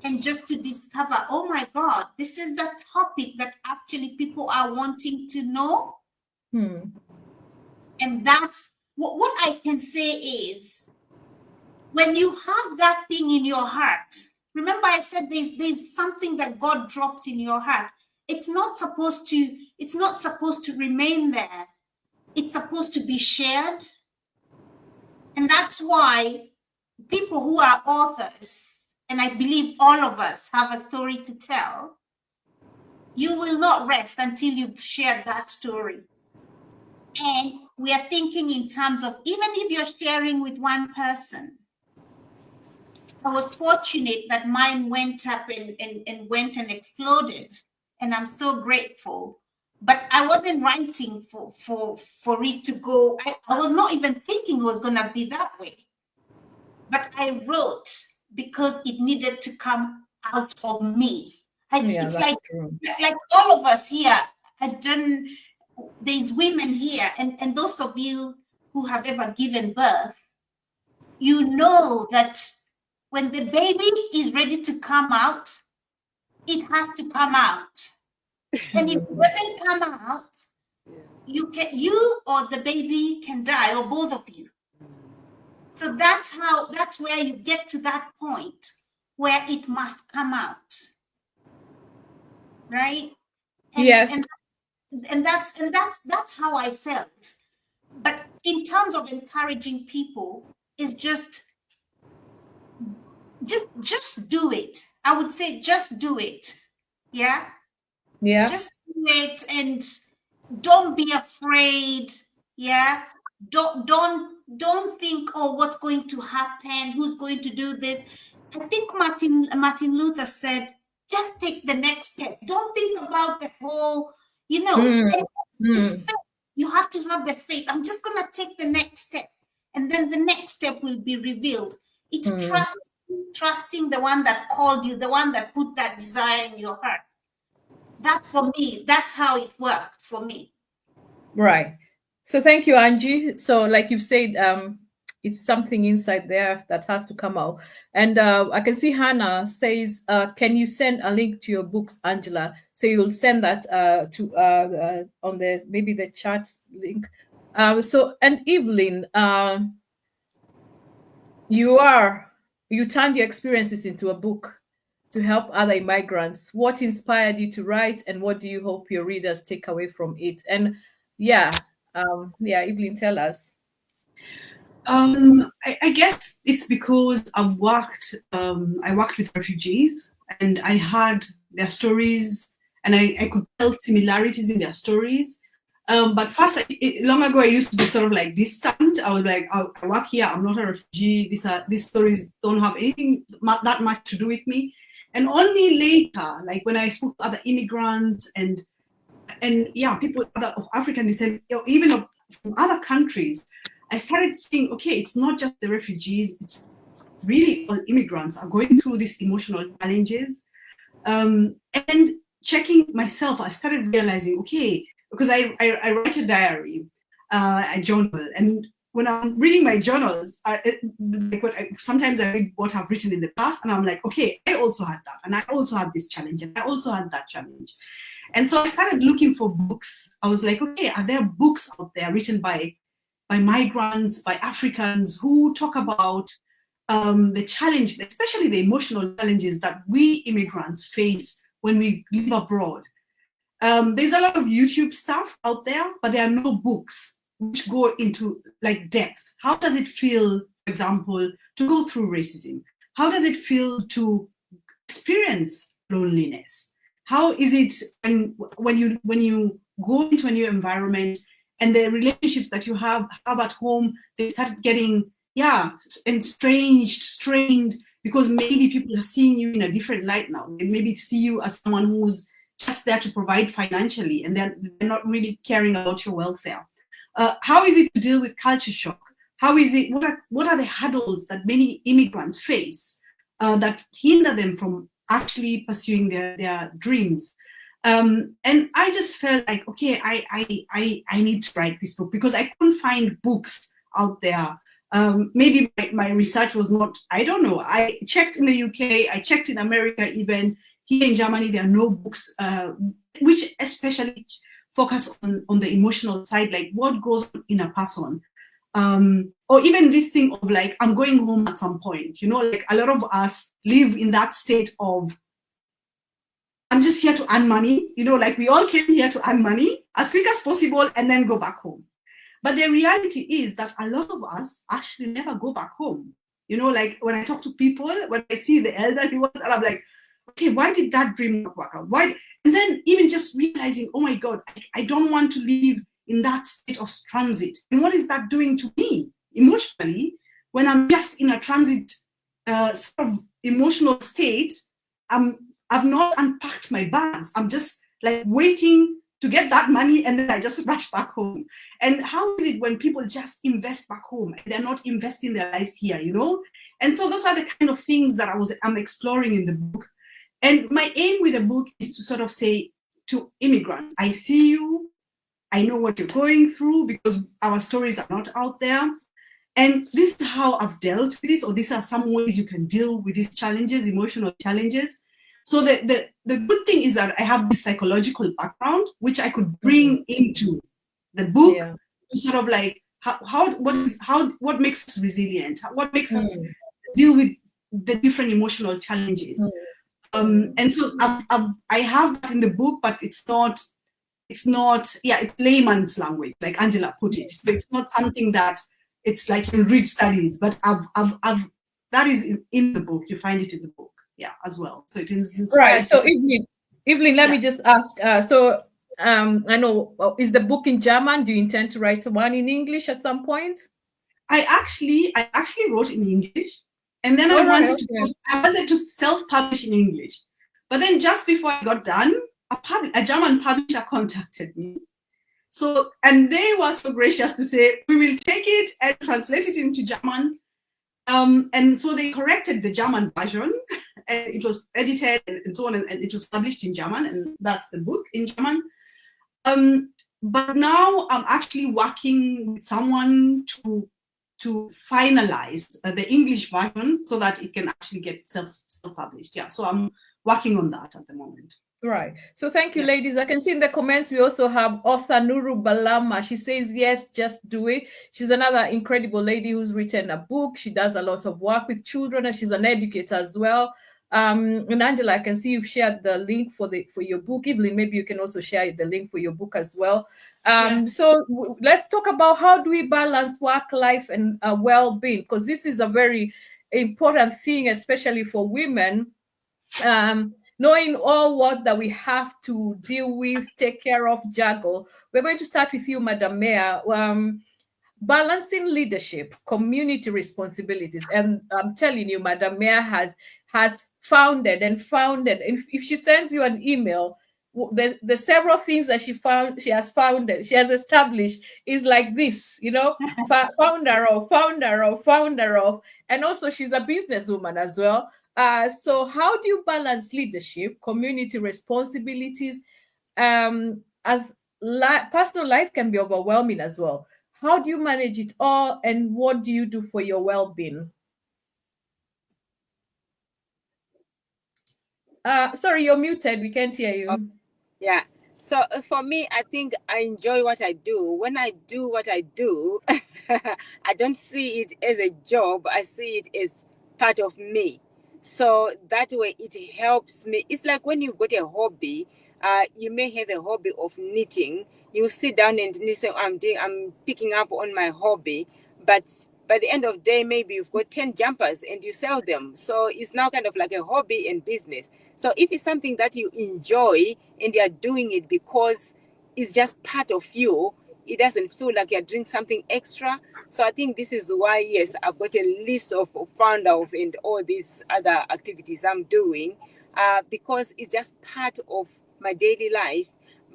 and just to discover, oh my God, this is the topic that actually people are wanting to know. And that's what I can say is, when you have that thing in your heart, remember I said there's something that God drops in your heart. It's not supposed to remain there. It's supposed to be shared. And that's why people who are authors, and I believe all of us have a story to tell, you will not rest until you've shared that story. And we are thinking in terms of, even if you're sharing with one person, I was fortunate that mine went up and went and exploded. And I'm so grateful. But I wasn't writing for it to go. I was not even thinking it was going to be that way. But I wrote because it needed to come out of me. It's like all of us here, there's women here, and those of you who have ever given birth, you know that when the baby is ready to come out, it has to come out. And if it doesn't come out, you or the baby can die, or both of you. So that's where you get to that point where it must come out. Right? And, yes. And that's how I felt. But in terms of encouraging people, is just do it. I would say just do it. Yeah. Just do it, and don't be afraid. Yeah. Don't think, oh, what's going to happen? Who's going to do this? I think Martin Luther said, just take the next step. Don't think about the whole, just faith. You have to have the faith. I'm just going to take the next step. And then the next step will be revealed. It's trusting the one that called you, the one that put that desire in your heart. That, for me, that's how it worked for me. Right. So thank you, Angie. So like you've said, it's something inside there that has to come out. And I can see Hannah says, can you send a link to your books, Angela? So you'll send that to on the maybe the chat link. So, and Evelyne, you turned your experiences into a book to help other immigrants. What inspired you to write, and what do you hope your readers take away from it? And Evelyne, tell us. I guess it's because I worked with refugees, and I heard their stories, and I could tell similarities in their stories. But first, long ago, I used to be sort of like distant. I was like, I work here, I'm not a refugee. These stories don't have anything that much to do with me. And only later, like when I spoke to other immigrants and people of African descent, even from other countries, I started seeing, okay, it's not just the refugees, it's really all immigrants are going through these emotional challenges. And checking myself, I started realizing, okay, because I write a diary, a journal, and when I'm reading my journals, sometimes I read what I've written in the past, and I'm like, okay, I also had that, and I also had this challenge, and I also had that challenge. And so I started looking for books. I was like, okay, are there books out there written by migrants, by Africans, who talk about the challenge, especially the emotional challenges that we immigrants face when we live abroad? There's a lot of YouTube stuff out there, but there are no books which go into like depth. How does it feel, for example, to go through racism? How does it feel to experience loneliness? How is it when you go into a new environment and the relationships that you have at home, they start getting estranged, strained, because maybe people are seeing you in a different light now. They maybe see you as someone who's just there to provide financially, and they're not really caring about your welfare. How is it to deal with culture shock? How is it? What are the hurdles that many immigrants face that hinder them from actually pursuing their dreams? And I just felt like, okay, I need to write this book, because I couldn't find books out there. Maybe my research was not, I don't know. I checked in the UK, I checked in America, even here in Germany, there are no books which especially focus on the emotional side, like what goes on in a person. Or even this thing of like, I'm going home at some point, like a lot of us live in that state of, I'm just here to earn money, like we all came here to earn money as quick as possible and then go back home. But the reality is that a lot of us actually never go back home. Like when I talk to people, when I see the elderly ones, and I'm like, okay, why did that dream not work out? Why? And then even just realizing, oh my God, I don't want to live in that state of transit. And what is that doing to me emotionally when I'm just in a transit sort of emotional state? I've not unpacked my bags. I'm just like waiting to get that money, and then I just rush back home. And how is it when people just invest back home and they're not investing their lives here, And so those are the kind of things that I'm exploring in the book. And my aim with the book is to sort of say to immigrants, I see you, I know what you're going through, because our stories are not out there. And this is how I've dealt with this, or these are some ways you can deal with these challenges, emotional challenges. So the good thing is that I have this psychological background, which I could bring into the book to sort of like what makes us resilient, what makes us deal with the different emotional challenges. And so I have that in the book, but it's layman's language, like Angela put it. So it's not something that it's like you read studies, but that is in the book. You find it in the book, as well. So it is inspired. Right. So Evelyne, let me just ask. I know, is the book in German? Do you intend to write one in English at some point? I actually wrote in English. And then I wanted to self-publish in English. But then just before I got done, a German publisher contacted me. So, and they were so gracious to say, we will take it and translate it into German. And so they corrected the German version, and it was edited and so on, and it was published in German, and that's the book in German. But now I'm actually working with someone to to finalize the English version so that it can actually get self-published. Yeah, so I'm working on that at the moment. Right. So thank you, ladies. I can see in the comments we also have author Nuru Balama. She says, yes, just do it. She's another incredible lady who's written a book. She does a lot of work with children, and she's an educator as well. And Angela, I can see you've shared the link for your book. Evelyne, maybe you can also share the link for your book as well. So let's talk about how do we balance work life and well-being, because this is a very important thing, especially for women. Knowing all what that we have to deal with, take care of, juggle. We're going to start with you, Madam Mayor. Balancing leadership, community responsibilities. And I'm telling you, Madam Mayor has founded. If she sends you an email, the several things that she has established is like this, founder of, and also she's a businesswoman as well. So how do you balance leadership, community responsibilities, as personal life can be overwhelming as well? How do you manage it all, and what do you do for your well-being? Sorry, you're muted. We can't hear you. Yeah. So for me, I think I enjoy what I do. When I do what I do, I don't see it as a job. I see it as part of me. So that way it helps me. It's like when you've got a hobby, you may have a hobby of knitting. You sit down and you say, I'm picking up on my hobby. But by the end of the day, maybe you've got 10 jumpers and you sell them. So it's now kind of like a hobby and business. So if it's something that you enjoy and you're doing it because it's just part of you, it doesn't feel like you're doing something extra. So I think this is why, yes, I've got a list of founder of and all these other activities I'm doing, because it's just part of my daily life.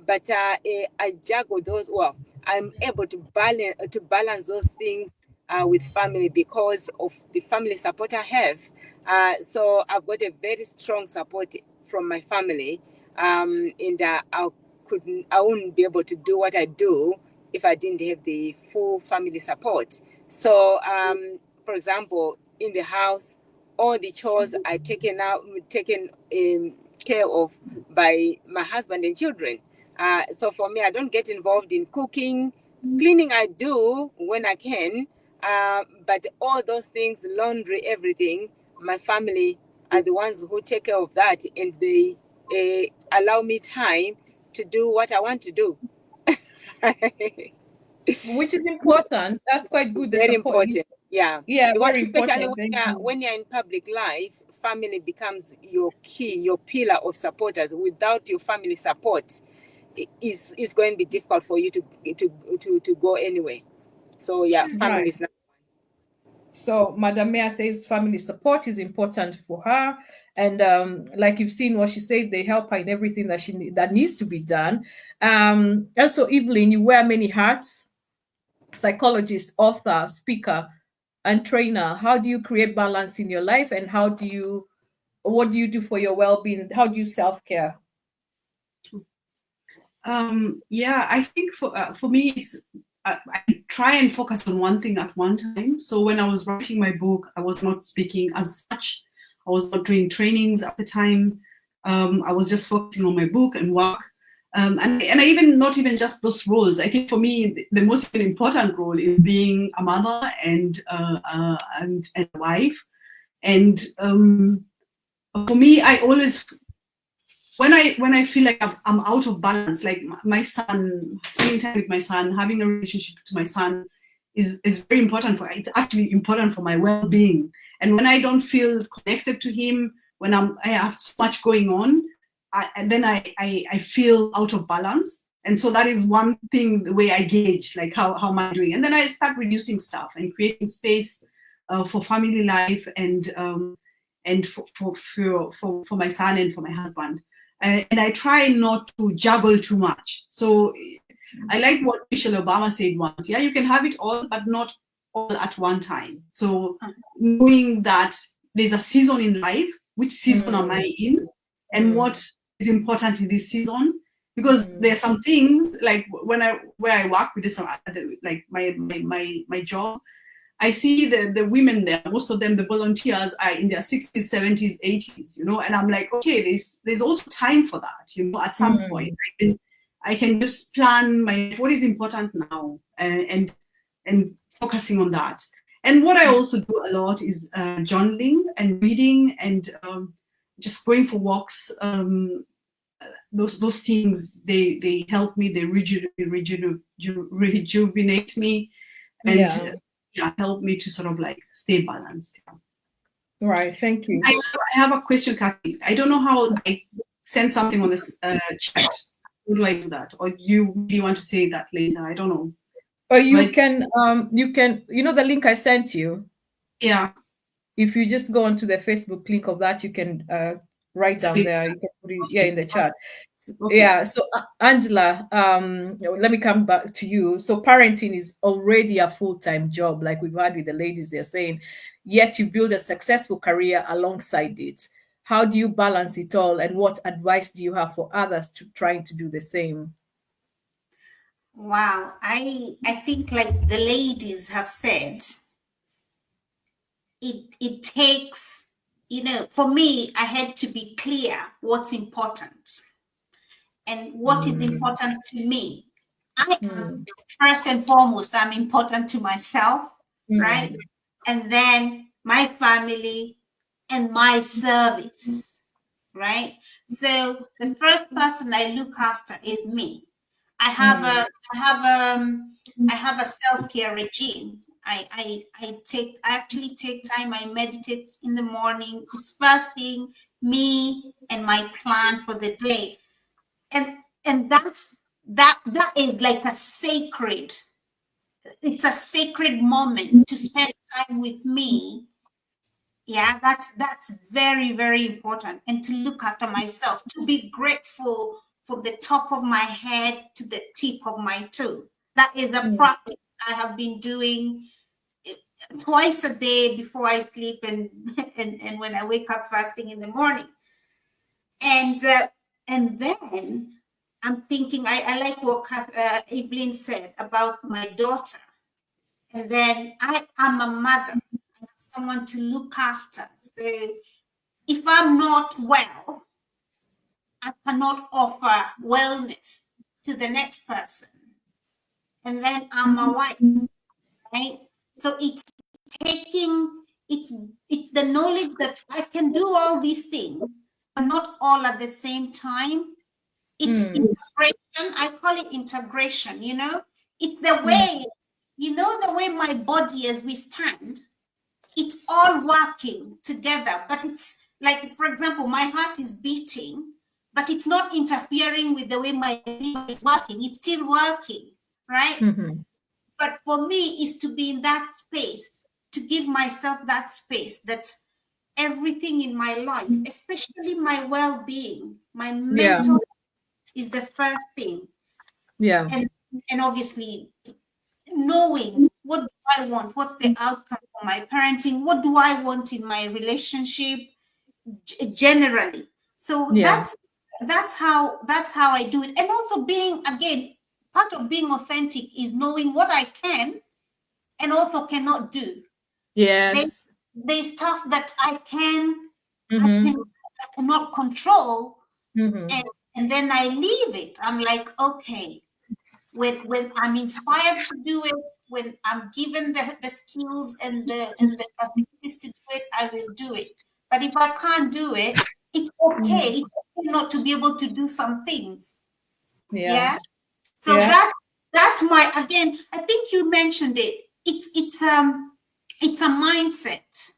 But I juggle those. Well, I'm able to balance those things with family because of the family support I have. So I've got a very strong support from my family, and I wouldn't be able to do what I do if I didn't have the full family support. So, for example, in the house, all the chores are taken care of by my husband and children. So for me, I don't get involved in cooking. Cleaning I do when I can, but all those things, laundry, everything, my family are the ones who take care of that, and they allow me time to do what I want to do. Which is important. That's quite good. Very important. Yeah. Very important. When you're in public life, family becomes your key, your pillar of supporters. Without your family support, it's going to be difficult for you to go anywhere. So yeah, family is not. So Madam Mayor says family support is important for her, and like you've seen what she said, they help her in everything that needs to be done. Also, Evelyne, you wear many hats: psychologist, author, speaker, and trainer. How do you create balance in your life, and what do you do for your well-being? How do you self-care? I think for me, I try and focus on one thing at one time. So when I was writing my book, I was not speaking as such. I was not doing trainings at the time. I was just focusing on my book and work. And I even not even just those roles. I think for me, the most important role is being a mother and a wife. And for me, I always, when I feel like I'm out of balance, like my son, spending time with my son, having a relationship to my son is very important it's actually important for my well-being. And when I don't feel connected to him, when I have so much going on, then I feel out of balance. And so that is one thing, the way I gauge, like how am I doing? And then I start reducing stuff and creating space for family life and for my son and for my husband. And I try not to juggle too much. So I like what Michelle Obama said once. Yeah, you can have it all, but not all at one time. So knowing that there's a season in life, which season am I in, and what is important in this season? Because there are some things like where I work with this, like my job, I see the women there, most of them, the volunteers, are in their 60s, 70s, 80s, you know, and I'm like, okay, there's also time for that, you know, at some point. I can just plan what is important now and focusing on that. And what I also do a lot is journaling and reading and just going for walks. Those things, they help me, they rejuvenate me, and help me to sort of like stay balanced. Right, thank you. I have a question, Kathy. I don't know how I send something on this chat. How do I do that? Or do you want to say that later? I don't know. Or you can, you know the link I sent you? Yeah. If you just go onto the Facebook link of that, you can write down there. You can put it in the chat. Okay. Yeah. So Angela, let me come back to you. So parenting is already a full-time job, like we've had with the ladies. They're saying, yet you build a successful career alongside it. How do you balance it all, and what advice do you have for others trying to do the same? Wow, I think, like the ladies have said, it takes, you know, for me, I had to be clear what's important. And what is important to me. I am, first and foremost, I'm important to myself, right? And then my family and my service, right? So the first person I look after is me. I have a self-care regime. I actually take time. I meditate in the morning. It's first thing, me and my plan for the day. And that is like a sacred, it's a sacred moment to spend time with me. Yeah, that's very, very important. And to look after myself, to be grateful from the top of my head to the tip of my toe. That is a practice I have been doing twice a day before I sleep and when I wake up first thing in the morning. And then I'm thinking, I like what Evelyne said about my daughter. And then I am a mother, I have someone to look after. So if I'm not well, I cannot offer wellness to the next person. And then I'm a wife, right? So it's the knowledge that I can do all these things, but not all at the same time. It's integration. I call it integration, you know? It's the way, you know, the way my body as we stand, it's all working together. But it's like, for example, my heart is beating, but it's not interfering with the way my body is working. It's still working, right? But for me, is to be in that space, to give myself that space, that everything in my life, especially my well-being, my mental is the first thing. Yeah. And obviously knowing what do I want, what's the outcome for my parenting, what do I want in my relationship generally. So that's how I do it. And also being, again, part of being authentic is knowing what I can and also cannot do. Yes. There's stuff that I cannot control, and then I leave it. I'm like, okay, when I'm inspired to do it, when I'm given the skills and the facilities to do it, I will do it. But if I can't do it, it's okay. It's okay not to be able to do some things. Yeah. So that's my, again, I think you mentioned it. It's a mindset.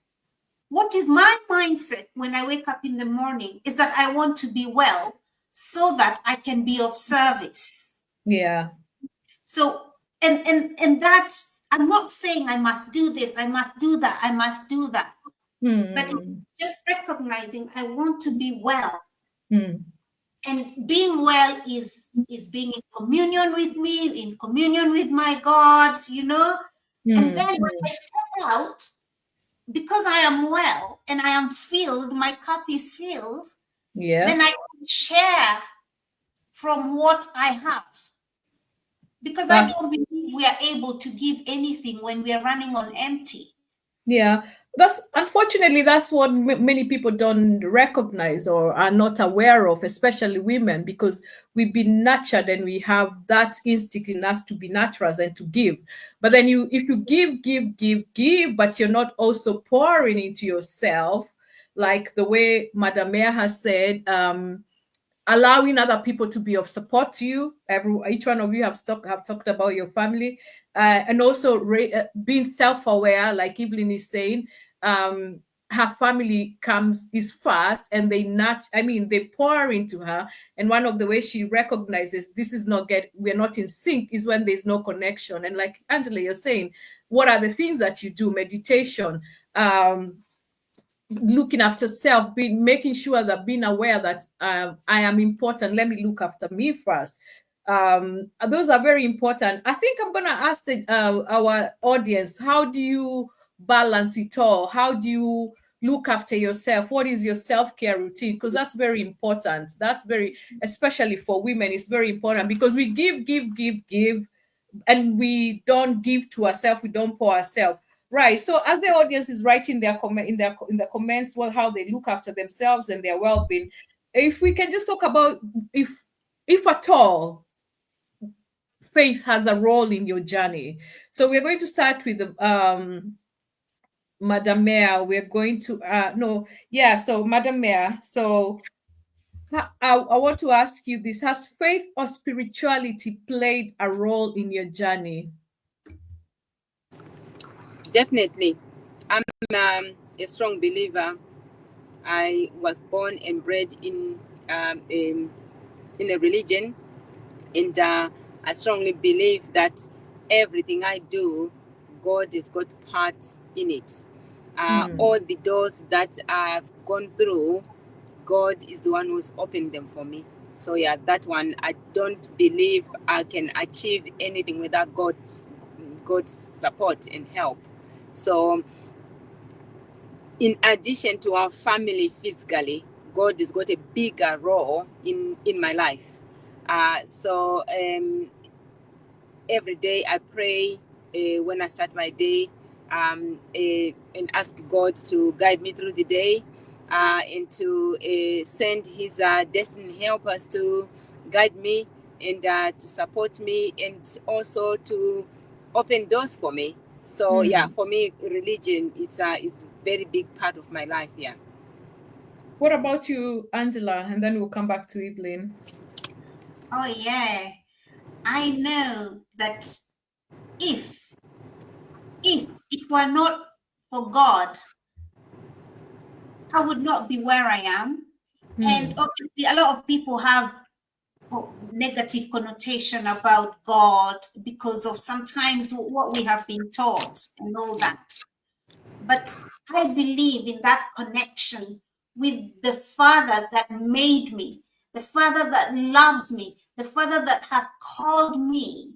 What is my mindset when I wake up in the morning is that I want to be well so that I can be of service. Yeah. So, and that, I'm not saying I must do this, I must do that, I must do that. But just recognizing I want to be well. And being well is being in communion with me, in communion with my God, you know. And then when I step out, because I am well and I am filled, my cup is filled, then I can share from what I have. Because I don't believe we are able to give anything when we are running on empty. Yeah, unfortunately that's what many people don't recognize or are not aware of, especially women, because we've been nurtured and we have that instinct in us to be nurturers and to give. But then if you give, but you're not also pouring into yourself, like the way Madam Mayor has said, allowing other people to be of support to you. Each one of you have talked about your family, and also being self-aware, like Evelyne is saying. Her family is fast, and they pour into her. And one of the ways she recognizes we're not in sync is when there's no connection. And like Angela, you're saying, what are the things that you do? Meditation, looking after self, making sure that being aware that I am important. Let me look after me first. Those are very important. I think I'm going to ask our audience, how do you balance it all? How do you look after yourself? What is your self-care routine? Because that's very important. Especially for women, it's very important, because we give, and we don't give to ourselves. We don't pour ourselves. Right. So as the audience is writing their comment in the comments, how they look after themselves and their well-being, if we can just talk about if at all faith has a role in your journey. So we're going to start with Madam Mayor. We're going to So Madam Mayor, so I want to ask you this: has faith or spirituality played a role in your journey? Definitely. I'm a strong believer. I was born and bred in a religion, and I strongly believe that everything I do, God has got part in it. All the doors that I've gone through, God is the one who's opened them for me. So yeah, that one, I don't believe I can achieve anything without God's support and help. So in addition to our family physically, God has got a bigger role in my life. So every day I pray when I start my day, and ask God to guide me through the day, and to send his destiny helpers to guide me and to support me, and also to open doors for me. So yeah, for me, religion is a very big part of my life. Yeah. What about you, Angela? And then we'll come back to Evelyne. Oh yeah, I know that if it were not for God, I would not be where I am. And obviously, a lot of people have negative connotation about God because of sometimes what we have been taught and all that. But I believe in that connection with the Father that made me, the Father that loves me, the Father that has called me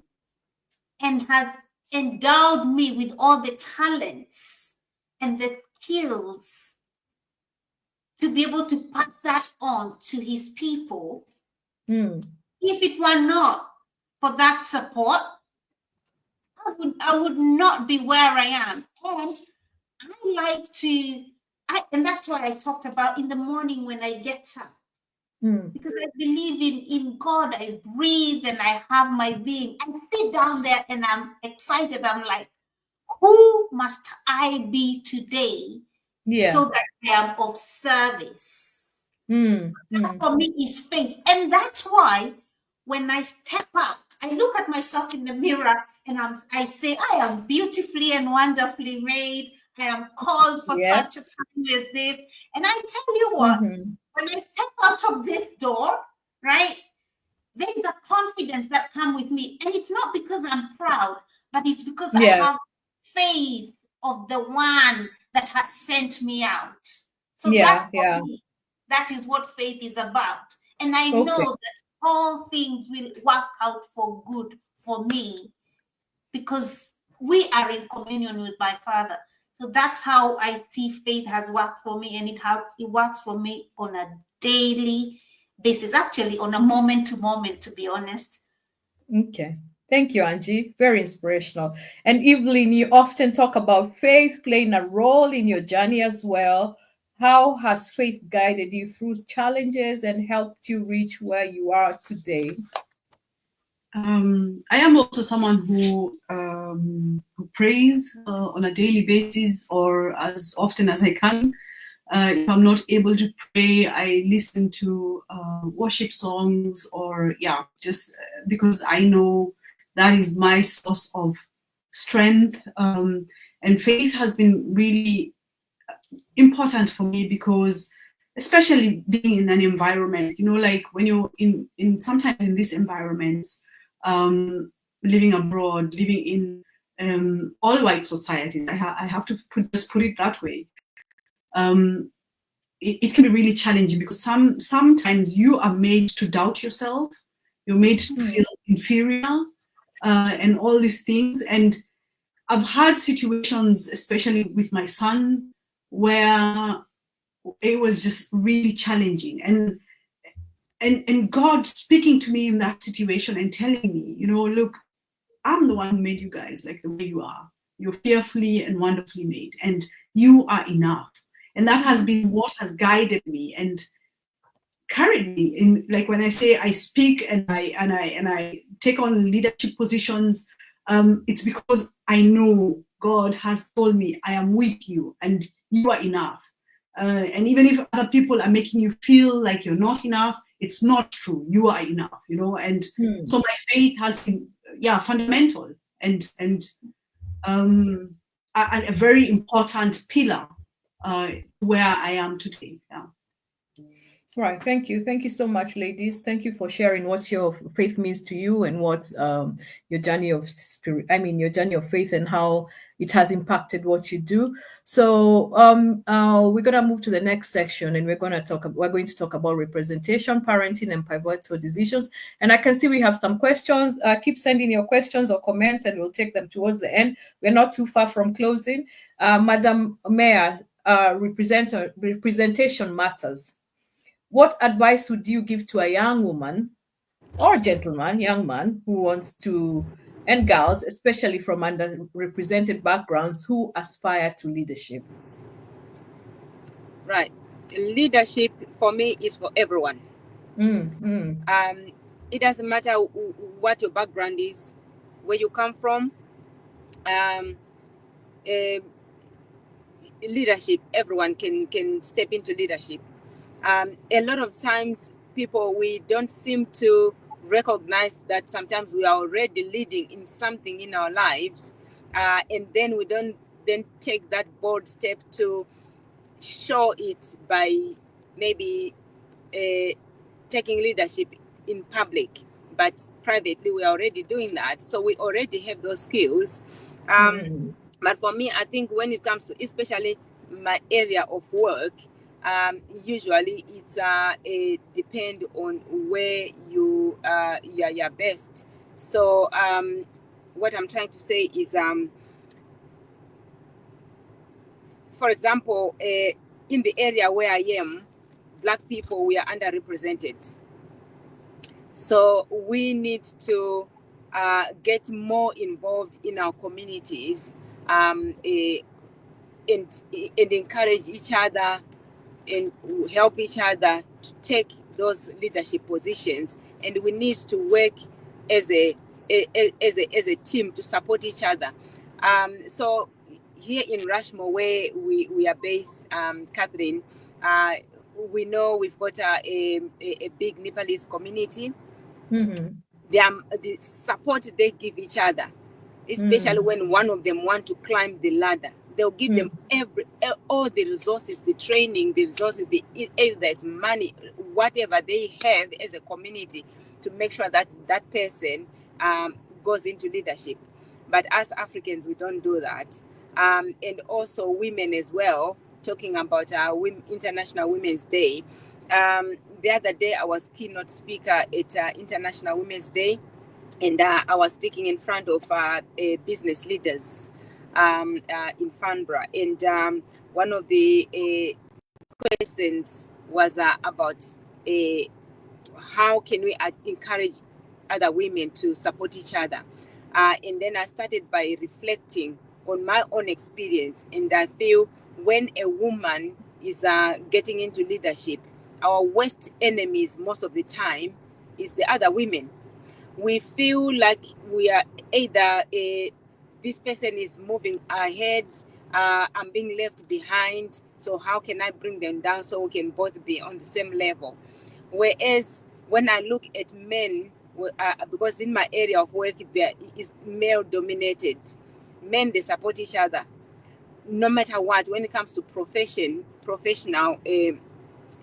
and has endowed me with all the talents and the skills to be able to pass that on to his people. If it were not for that support, I would not be where I am. And I like to, and that's why I talked about in the morning when I get up. Because I believe in God, I breathe and I have my being. I sit down there and I'm excited. I'm like, who must I be today so that I am of service? So that for me is faith. And that's why when I step out, I look at myself in the mirror and I say, I am beautifully and wonderfully made. I am called for such a time as this. And I tell you what, when I step out of this door, right, there's a confidence that comes with me. And it's not because I'm proud, but it's because I have faith of the one that has sent me out. So that is what faith is about. And I know that all things will work out for good for me because we are in communion with my Father. So that's how I see faith has worked for me, and it works for me on a daily basis, actually on a moment to moment, to be honest. Okay. Thank you, Angie. Very inspirational. And Evelyne, you often talk about faith playing a role in your journey as well. How has faith guided you through challenges and helped you reach where you are today? I am also someone who prays on a daily basis, or as often as I can. If I'm not able to pray, I listen to worship songs, or just because I know that is my source of strength. And faith has been really important for me, because especially being in an environment, like when you're in sometimes in these environments, living abroad, living in all white societies, I have to put it that way. It can be really challenging, because sometimes you are made to doubt yourself, you're made to feel inferior, and all these things. And I've had situations, especially with my son, where it was just really challenging, and God speaking to me in that situation and telling me, look, I'm the one who made you guys like the way you are. You're fearfully and wonderfully made, and you are enough. And that has been what has guided me and carried me in, like when I say I speak and I take on leadership positions, it's because I know God has told me, I am with you and you are enough. And even if other people are making you feel like you're not enough, it's not true. You are enough, and so my faith has been fundamental and a very important pillar where I am today. Right. Thank you. Thank you so much, ladies. Thank you for sharing what your faith means to you and what your journey of your journey of faith and how it has impacted what you do. So we're gonna move to the next section, and we're going to talk about representation, parenting, and pivotal decisions. And I can see we have some questions. Keep sending your questions or comments, and we'll take them towards the end. We're not too far from closing. Madam Mayor, representation matters. What advice would you give to a young woman or gentleman, young man who wants to, and girls, especially from underrepresented backgrounds, who aspire to leadership? Right. Leadership for me is for everyone. It doesn't matter what your background is, where you come from. Leadership, everyone can step into leadership. A lot of times we don't seem to recognize that sometimes we are already leading in something in our lives, and then we don't then take that bold step to show it by maybe taking leadership in public, but privately we are already doing that, so we already have those skills. But for me, I think when it comes to especially my area of work, usually it's depend on where you are best. So what I'm trying to say is, for example, in the area where I am, Black people, we are underrepresented. So we need to get more involved in our communities, and encourage each other and help each other to take those leadership positions. And we need to work as a team to support each other. So here in Rushmoor, where we are based, Catherine, we know we've got a big Nepalese community. The support they give each other, especially when one of them want to climb the ladder, they'll give them all the resources, the training, the resources, either it's money, whatever they have as a community, to make sure that that person goes into leadership. But as Africans, we don't do that. And also women as well, talking about International Women's Day. The other day, I was keynote speaker at International Women's Day, and I was speaking in front of business leaders in Canberra. And one of the questions was about how can we encourage other women to support each other. And then I started by reflecting on my own experience, and I feel when a woman is getting into leadership, our worst enemies most of the time is the other women. We feel like we are either this person is moving ahead, I'm being left behind, so how can I bring them down so we can both be on the same level? Whereas when I look at men, because in my area of work there is male dominated, men, they support each other no matter what. When it comes to professional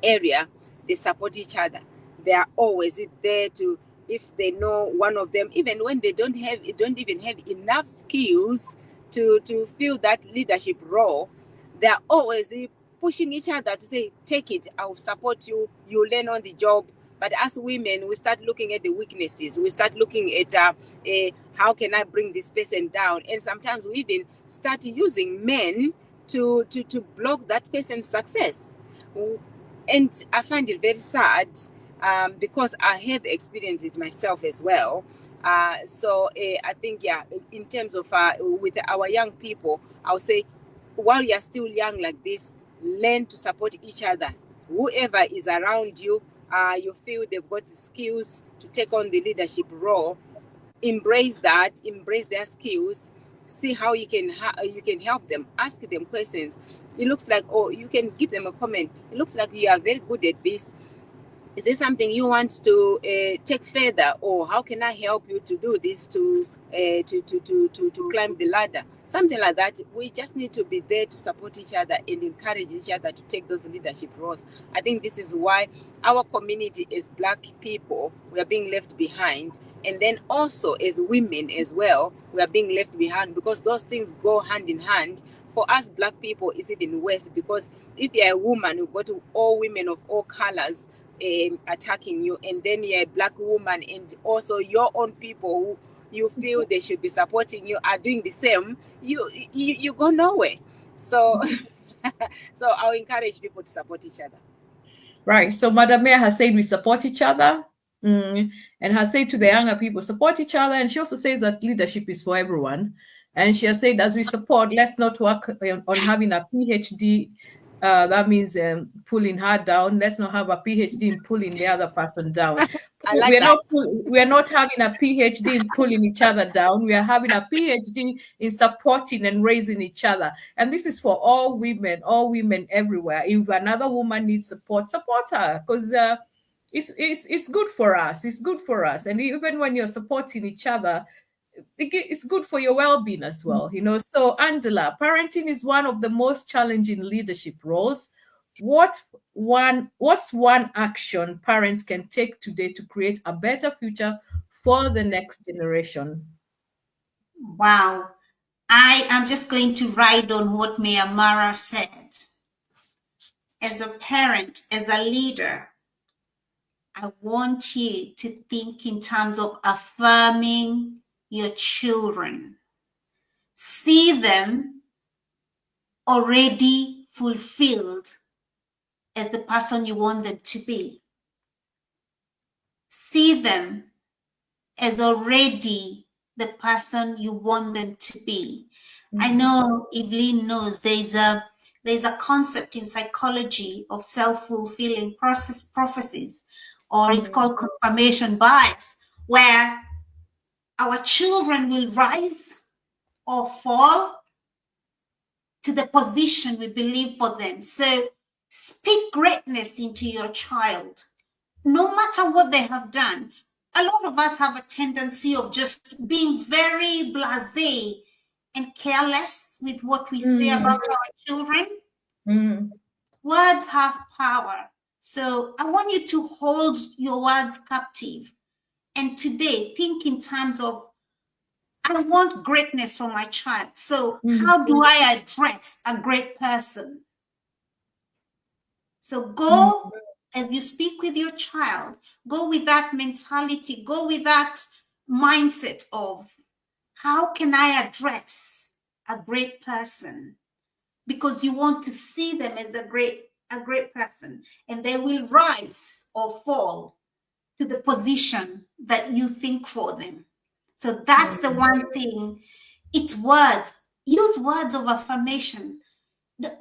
area, they support each other. They are always there to, if they know one of them, even when they don't even have enough skills to fill that leadership role, they are always pushing each other to say, take it, I'll support you, you learn on the job. But as women, we start looking at the weaknesses. We start looking at how can I bring this person down? And sometimes we even start using men to block that person's success. And I find it very sad because I have experienced it myself as well. So I think, yeah, in terms of with our young people, I would say, while you're still young like this, learn to support each other. Whoever is around you, you feel they've got the skills to take on the leadership role, embrace that, embrace their skills, see how you can help them, ask them questions. It looks like, or you can give them a comment. It looks like you are very good at this. Is there something you want to take further, or how can I help you to do this to climb the ladder? Something like that. We just need to be there to support each other and encourage each other to take those leadership roles. I think this is why our community as Black people, we are being left behind. And then also as women as well, we are being left behind, because those things go hand in hand. For us Black people, it's even worse, because if you're a woman, you've got all women of all colors attacking you, and then you're a Black woman, and also your own people who you feel they should be supporting you are doing the same, you go nowhere. So so I'll encourage people to support each other. Right. So Madam Mayor has said we support each other, and has said to the younger people, support each other. And she also says that leadership is for everyone. And she has said, as we support, let's not work on having a PhD. That means pulling her down. Let's not have a PhD in pulling the other person down. Like we're not having a PhD in pulling each other down. We are having a PhD in supporting and raising each other. And this is for all women everywhere. If another woman needs support her, because it's good for us. It's good for us. And even when you're supporting each other, it's good for your well-being as well, So Angela, parenting is one of the most challenging leadership roles. What's one action parents can take today to create a better future for the next generation? Wow. I am just going to ride on what Mayor Mara said. As a parent, as a leader, I want you to think in terms of affirming your children. See them already fulfilled as the person you want them to be. See them as already the person you want them to be. Mm-hmm. I know Evelyne knows there's a concept in psychology of self-fulfilling prophecies, or it's called confirmation bias, where our children will rise or fall to the position we believe for them. So speak greatness into your child, no matter what they have done. A lot of us have a tendency of just being very blasé and careless with what we say about our children. Words have power. So I want you to hold your words captive. And today, think in terms of, I want greatness for my child. So how do I address a great person? So go, as you speak with your child, go with that mentality, go with that mindset of, how can I address a great person? Because you want to see them as a great person, and they will rise or fall to the position that you think for them. So that's the one thing. It's words. Use words of affirmation.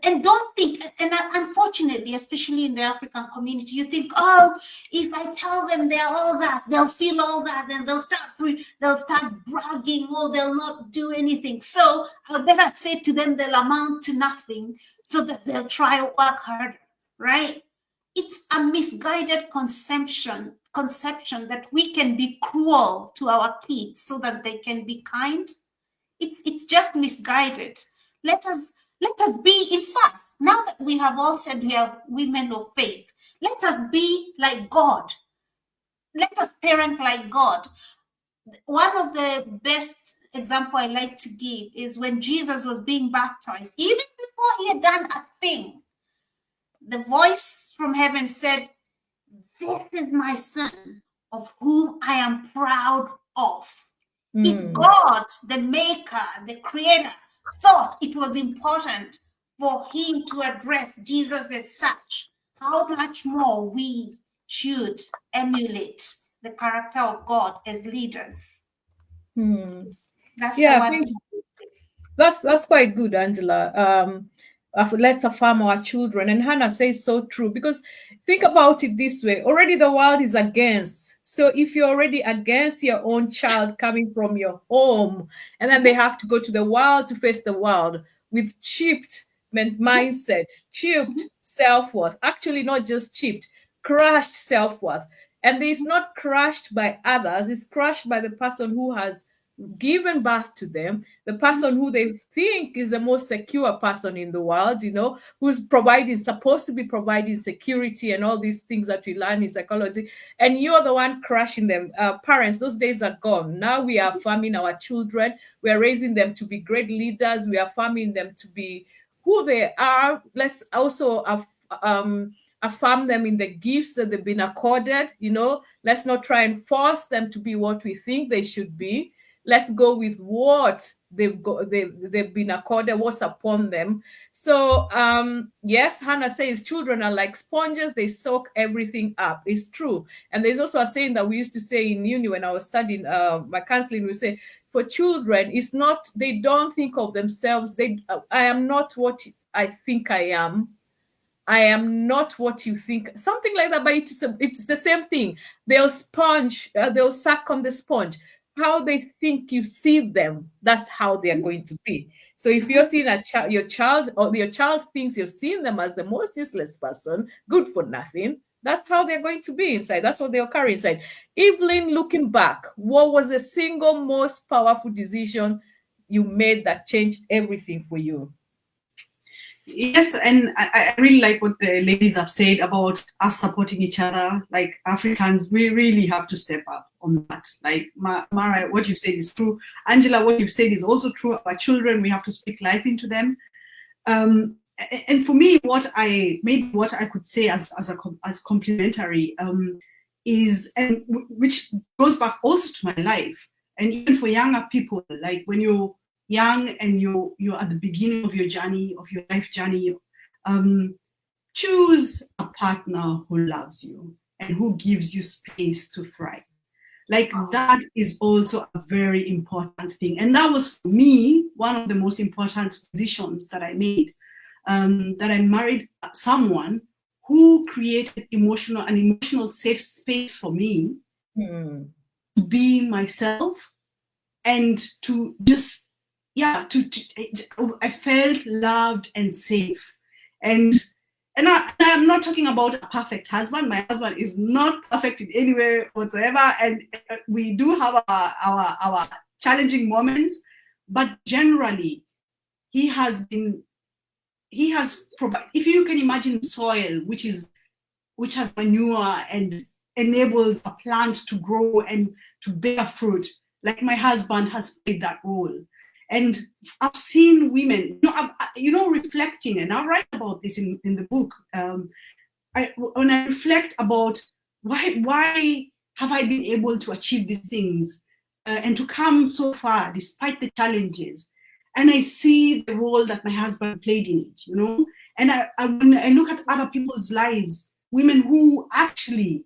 And don't think, and unfortunately, especially in the African community, you think, oh, if I tell them they're all that, they'll feel all that, and they'll start bragging, or they'll not do anything. So I better say to them they'll amount to nothing, so that they'll try to work harder, right? It's a misguided conception that we can be cruel to our kids so that they can be kind. It's just misguided. Let us be, in fact, now that we have all said we are women of faith, let us be like God. Let us parent like God. One of the best example I like to give is when Jesus was being baptized. Even before he had done a thing, the voice from heaven said, "This is my son, of whom I am proud of." If God, the maker, the creator, thought it was important for him to address Jesus as such, how much more we should emulate the character of God as leaders. That's the one. That's quite good, Angela. Let's affirm our children. And Hannah says so true, because think about it this way. Already the world is against. So if you're already against your own child coming from your home, and then they have to go to the world to face the world with chipped mindset, chipped self-worth, actually not just chipped, crushed self-worth. And it's not crushed by others, it's crushed by the person who has given birth to them, the person who they think is the most secure person in the world, who's supposed to be providing security and all these things that we learn in psychology, and you're the one crushing them. Parents, those days are gone. Now we are affirming our children. We are raising them to be great leaders. We are affirming them to be who they are. Let's also affirm them in the gifts that they've been accorded. Let's not try and force them to be what we think they should be. Let's go with what they've been accorded, what's upon them. So yes, Hannah says children are like sponges, they soak everything up. It's true. And there's also a saying that we used to say in uni when I was studying my counseling. We say, for children, it's not, they don't think of themselves, I am not what I think I am. I am not what you think, something like that. But it's the same thing. They'll suck on the sponge. How they think you see them, that's how they are going to be. So if you're seeing your child thinks you're seeing them as the most useless person, good for nothing, that's how they're going to be inside. That's what they'll carry inside. Evelyne, looking back, what was the single most powerful decision you made that changed everything for you? Yes, and I really like what the ladies have said about us supporting each other. Like Africans, we really have to step up on that. Like Mara, what you've said is true. Angela, what you've said is also true. Our children, we have to speak life into them. And for me, what I could say as complementary is, and which goes back also to my life, and even for younger people, like when you're young and you're at the beginning of your journey, of your life journey, choose a partner who loves you and who gives you space to thrive. Like that is also a very important thing. And that was for me, one of the most important decisions that I made, that I married someone who created an emotional safe space for me to be myself and to just, I felt loved and safe. And I'm not talking about a perfect husband. My husband is not perfect in any way whatsoever. And we do have our challenging moments, but generally he has provided, if you can imagine soil, which has manure and enables a plant to grow and to bear fruit, like my husband has played that role. And I've seen women, reflecting, and I write about this in the book. When I reflect about why have I been able to achieve these things and to come so far despite the challenges, and I see the role that my husband played in it, and when I look at other people's lives, women who actually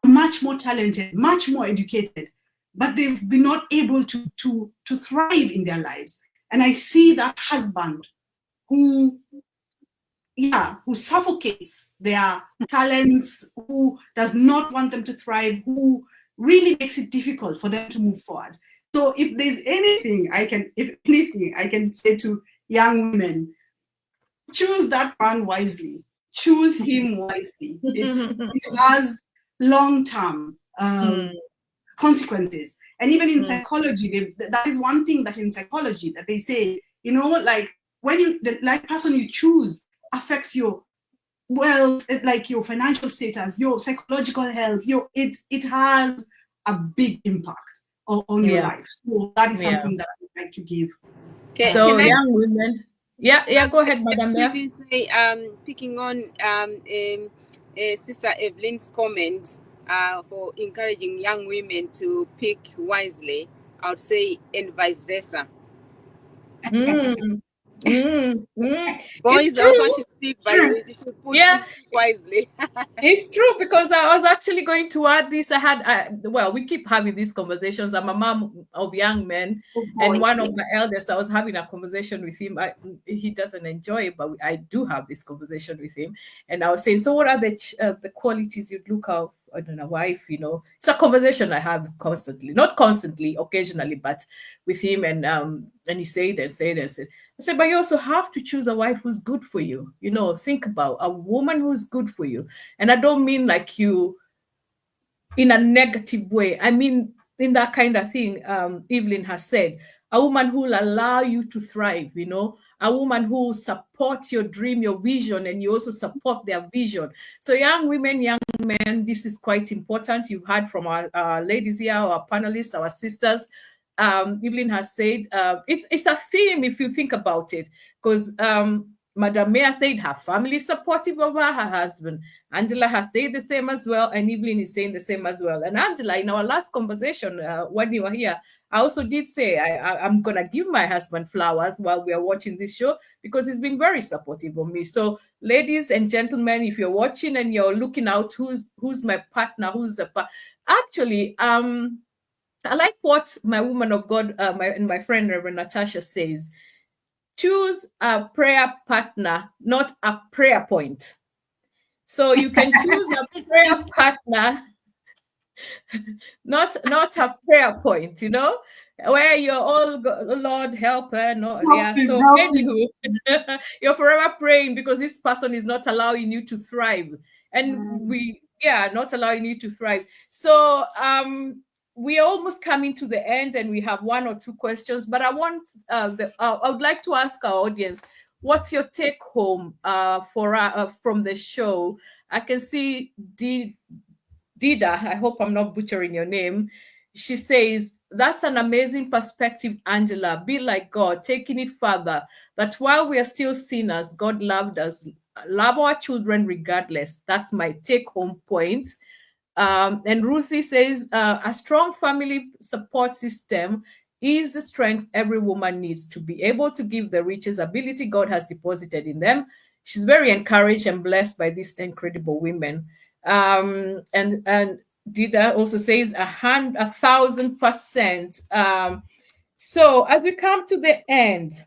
much more talented, much more educated, but they've been not able to thrive in their lives. And I see that husband who suffocates their talents, who does not want them to thrive, who really makes it difficult for them to move forward. So if there's anything I can say to young women, choose that man wisely. Choose him wisely. It has long-term consequences. And even in psychology, that is one thing that in psychology that they say, like when the person you choose affects your wealth, like your financial status, your psychological health, it has a big impact on your life. So that is something that I would like to give. Okay, so young women. Yeah, go ahead, Madam Mayor. Say, picking on Sister Evelyne's comment for encouraging young women to pick wisely, I would say, and vice versa. Boys also should pick wisely. It's true, because I was actually going to add this. We keep having these conversations. I'm a mom of young men, and one of my eldest, I was having a conversation with him. He doesn't enjoy it, but I do have this conversation with him. And I was saying, so what are the qualities you'd look out in a wife? It's a conversation I have constantly, not constantly, occasionally, but with him. And he said, I said, but you also have to choose a wife who's good for you. Think about a woman who's good for you. And I don't mean like you in a negative way. I mean, in that kind of thing, Evelyne has said, a woman who will allow you to thrive, a woman who will support your dream, your vision, and you also support their vision. So young women, young men, this is quite important. You've heard from our ladies here, our panelists, our sisters. Evelyne has said, it's a theme if you think about it, because Madam Mayor said her family is supportive of her husband. Angela has stayed the same as well, and Evelyne is saying the same as well. And Angela, in our last conversation, when you were here, I also did say I'm going to give my husband flowers while we are watching this show, because he's been very supportive of me. So ladies and gentlemen, if you're watching and you're looking out, who's my partner, actually, I like what my woman of God, my friend Reverend Natasha says. Choose a prayer partner, not a prayer point. So you can choose a prayer partner, not a prayer point, where you're all, Lord, help her. No, yeah. So anywho, you're forever praying because this person is not allowing you to thrive, and not allowing you to thrive. So we are almost coming to the end, and we have one or two questions. But I would like to ask our audience, what's your take home from the show? I can see Dida. I hope I'm not butchering your name. She says, that's an amazing perspective, Angela. Be like God, taking it further. That while we are still sinners, God loved us. Love our children regardless. That's my take-home point. And Ruthie says, a strong family support system is the strength every woman needs to be able to give the riches ability God has deposited in them. She's very encouraged and blessed by these incredible women. And Dida also says 1,000%. So as we come to the end,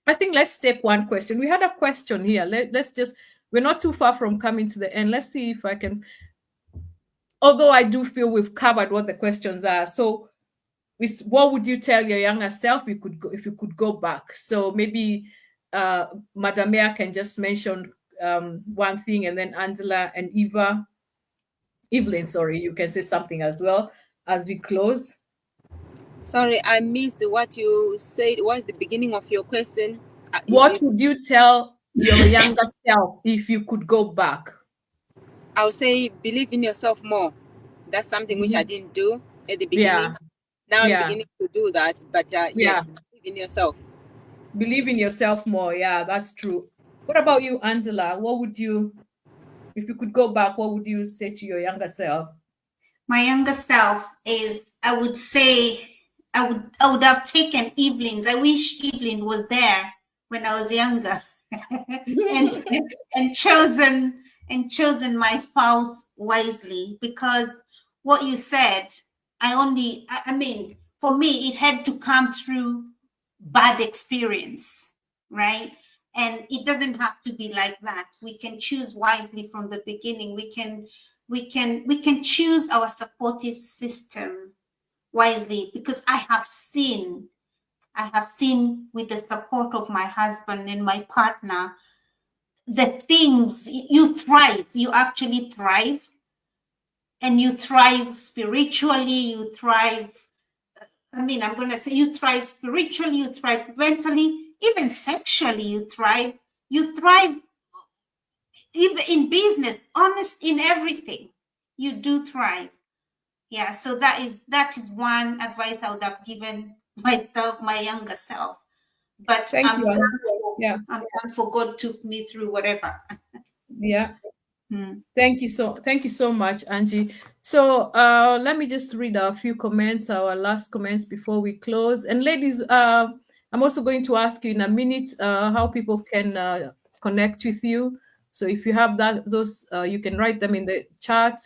I think let's take one question. We had a question here. We're not too far from coming to the end. Let's see if I can, although I do feel we've covered what the questions are. So what would you tell your younger self if you could go back? So maybe Madam Mayor can just mention one thing, and then Angela and Evelyne, sorry, you can say something as well as we close. Sorry, I missed what you said. What's the beginning of your question? What would you tell your younger self if you could go back? I would say believe in yourself more. That's something which I didn't do at the beginning. Now I'm beginning to do that. But yes, believe in yourself. Believe in yourself more. Yeah, that's true. What about you, Angela? What would you, if you could go back, what would you say to your younger self? My younger self is, I would say, I would have taken Evelyne's. I wish Evelyne was there when I was younger and chosen and chosen my spouse wisely, because what you said, I mean, for me, it had to come through bad experience, right? And it doesn't have to be like that. We can choose wisely from the beginning. We can choose our supportive system wisely, because I have seen with the support of my husband and my partner, the things you thrive, you actually thrive, and you thrive spiritually, you thrive, I'm going to say you thrive spiritually, you thrive mentally, even sexually, you thrive even in business, honest in everything, you do thrive. Yeah, so that is one advice I would have given myself, my younger self. But Thank you, thankful, yeah. I'm thankful God took me through whatever. Yeah. Thank you so much, Angie. So let me just read a few comments, our last comments before we close. And ladies, I'm also going to ask you in a minute how people can connect with you. So if you have those, you can write them in the chat.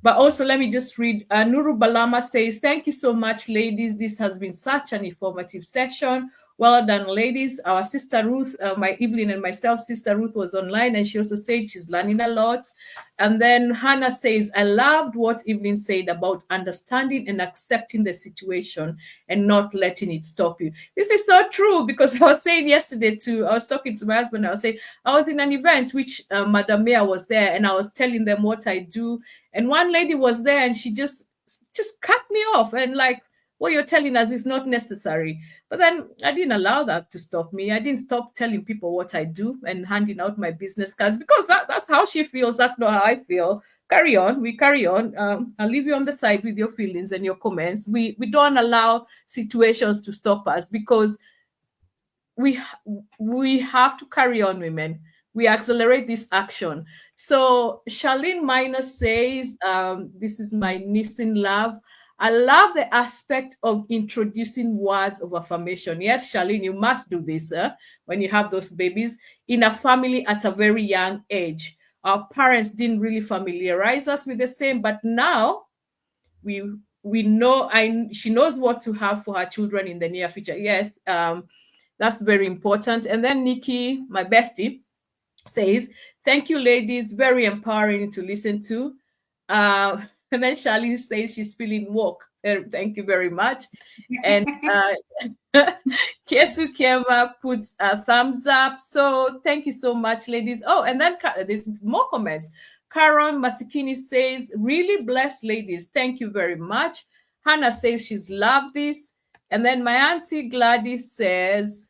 But also, let me just read. Nuru Balama says, "Thank you so much, ladies. This has been such an informative session. Well done, ladies." Our sister Ruth, my Evelyne and myself, sister Ruth was online, and she also said she's learning a lot. And then Hannah says, "I loved what Evelyne said about understanding and accepting the situation and not letting it stop you." This is not true, because I was saying yesterday I was talking to my husband, I was saying, I was in an event which Madam Mayor was there, and I was telling them what I do. And one lady was there, and she just cut me off, and like, what you're telling us is not necessary. But then I didn't allow that to stop me. I didn't stop telling people what I do and handing out my business cards, because that's how she feels. That's not how I feel. Carry on. We carry on. I'll leave you on the side with your feelings and your comments. We don't allow situations to stop us, because we have to carry on, women. We accelerate this action. So Charlene Minor says, this is my niece in love. I love the aspect of introducing words of affirmation. Yes, Charlene, you must do this when you have those babies in a family at a very young age. Our parents didn't really familiarize us with the same, but now we know, she knows what to have for her children in the near future. Yes, that's very important. And then Nikki, my bestie, says, "Thank you, ladies. Very empowering to listen to." And then Charlene says she's feeling woke. Thank you very much. And Kesu Kema puts a thumbs up. So thank you so much, ladies. Oh, and then there's more comments. Karen Masikini says, "Really blessed, ladies. Thank you very much." Hannah says she's loved this. And then my auntie Gladys says,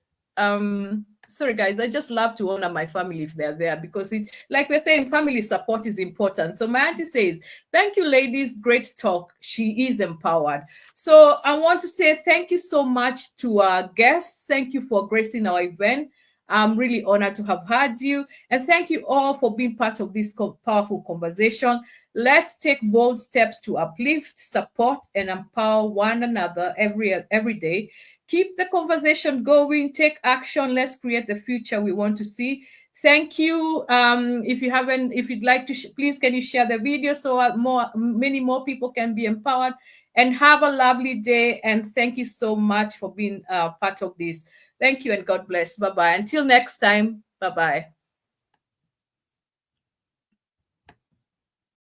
sorry guys, I just love to honor my family if they're there, because like we're saying, family support is important. So my auntie says, "Thank you, ladies. Great talk. She is empowered." So I want to say thank you so much to our guests. Thank you for gracing our event. I'm really honored to have had you. And thank you all for being part of this powerful conversation. Let's take bold steps to uplift, support, and empower one another every day. Keep the conversation going. Take action. Let's create the future we want to see. Thank you. If you'd like to, please can you share the video so many more people can be empowered. And have a lovely day. And thank you so much for being part of this. Thank you and God bless. Bye-bye. Until next time. Bye-bye.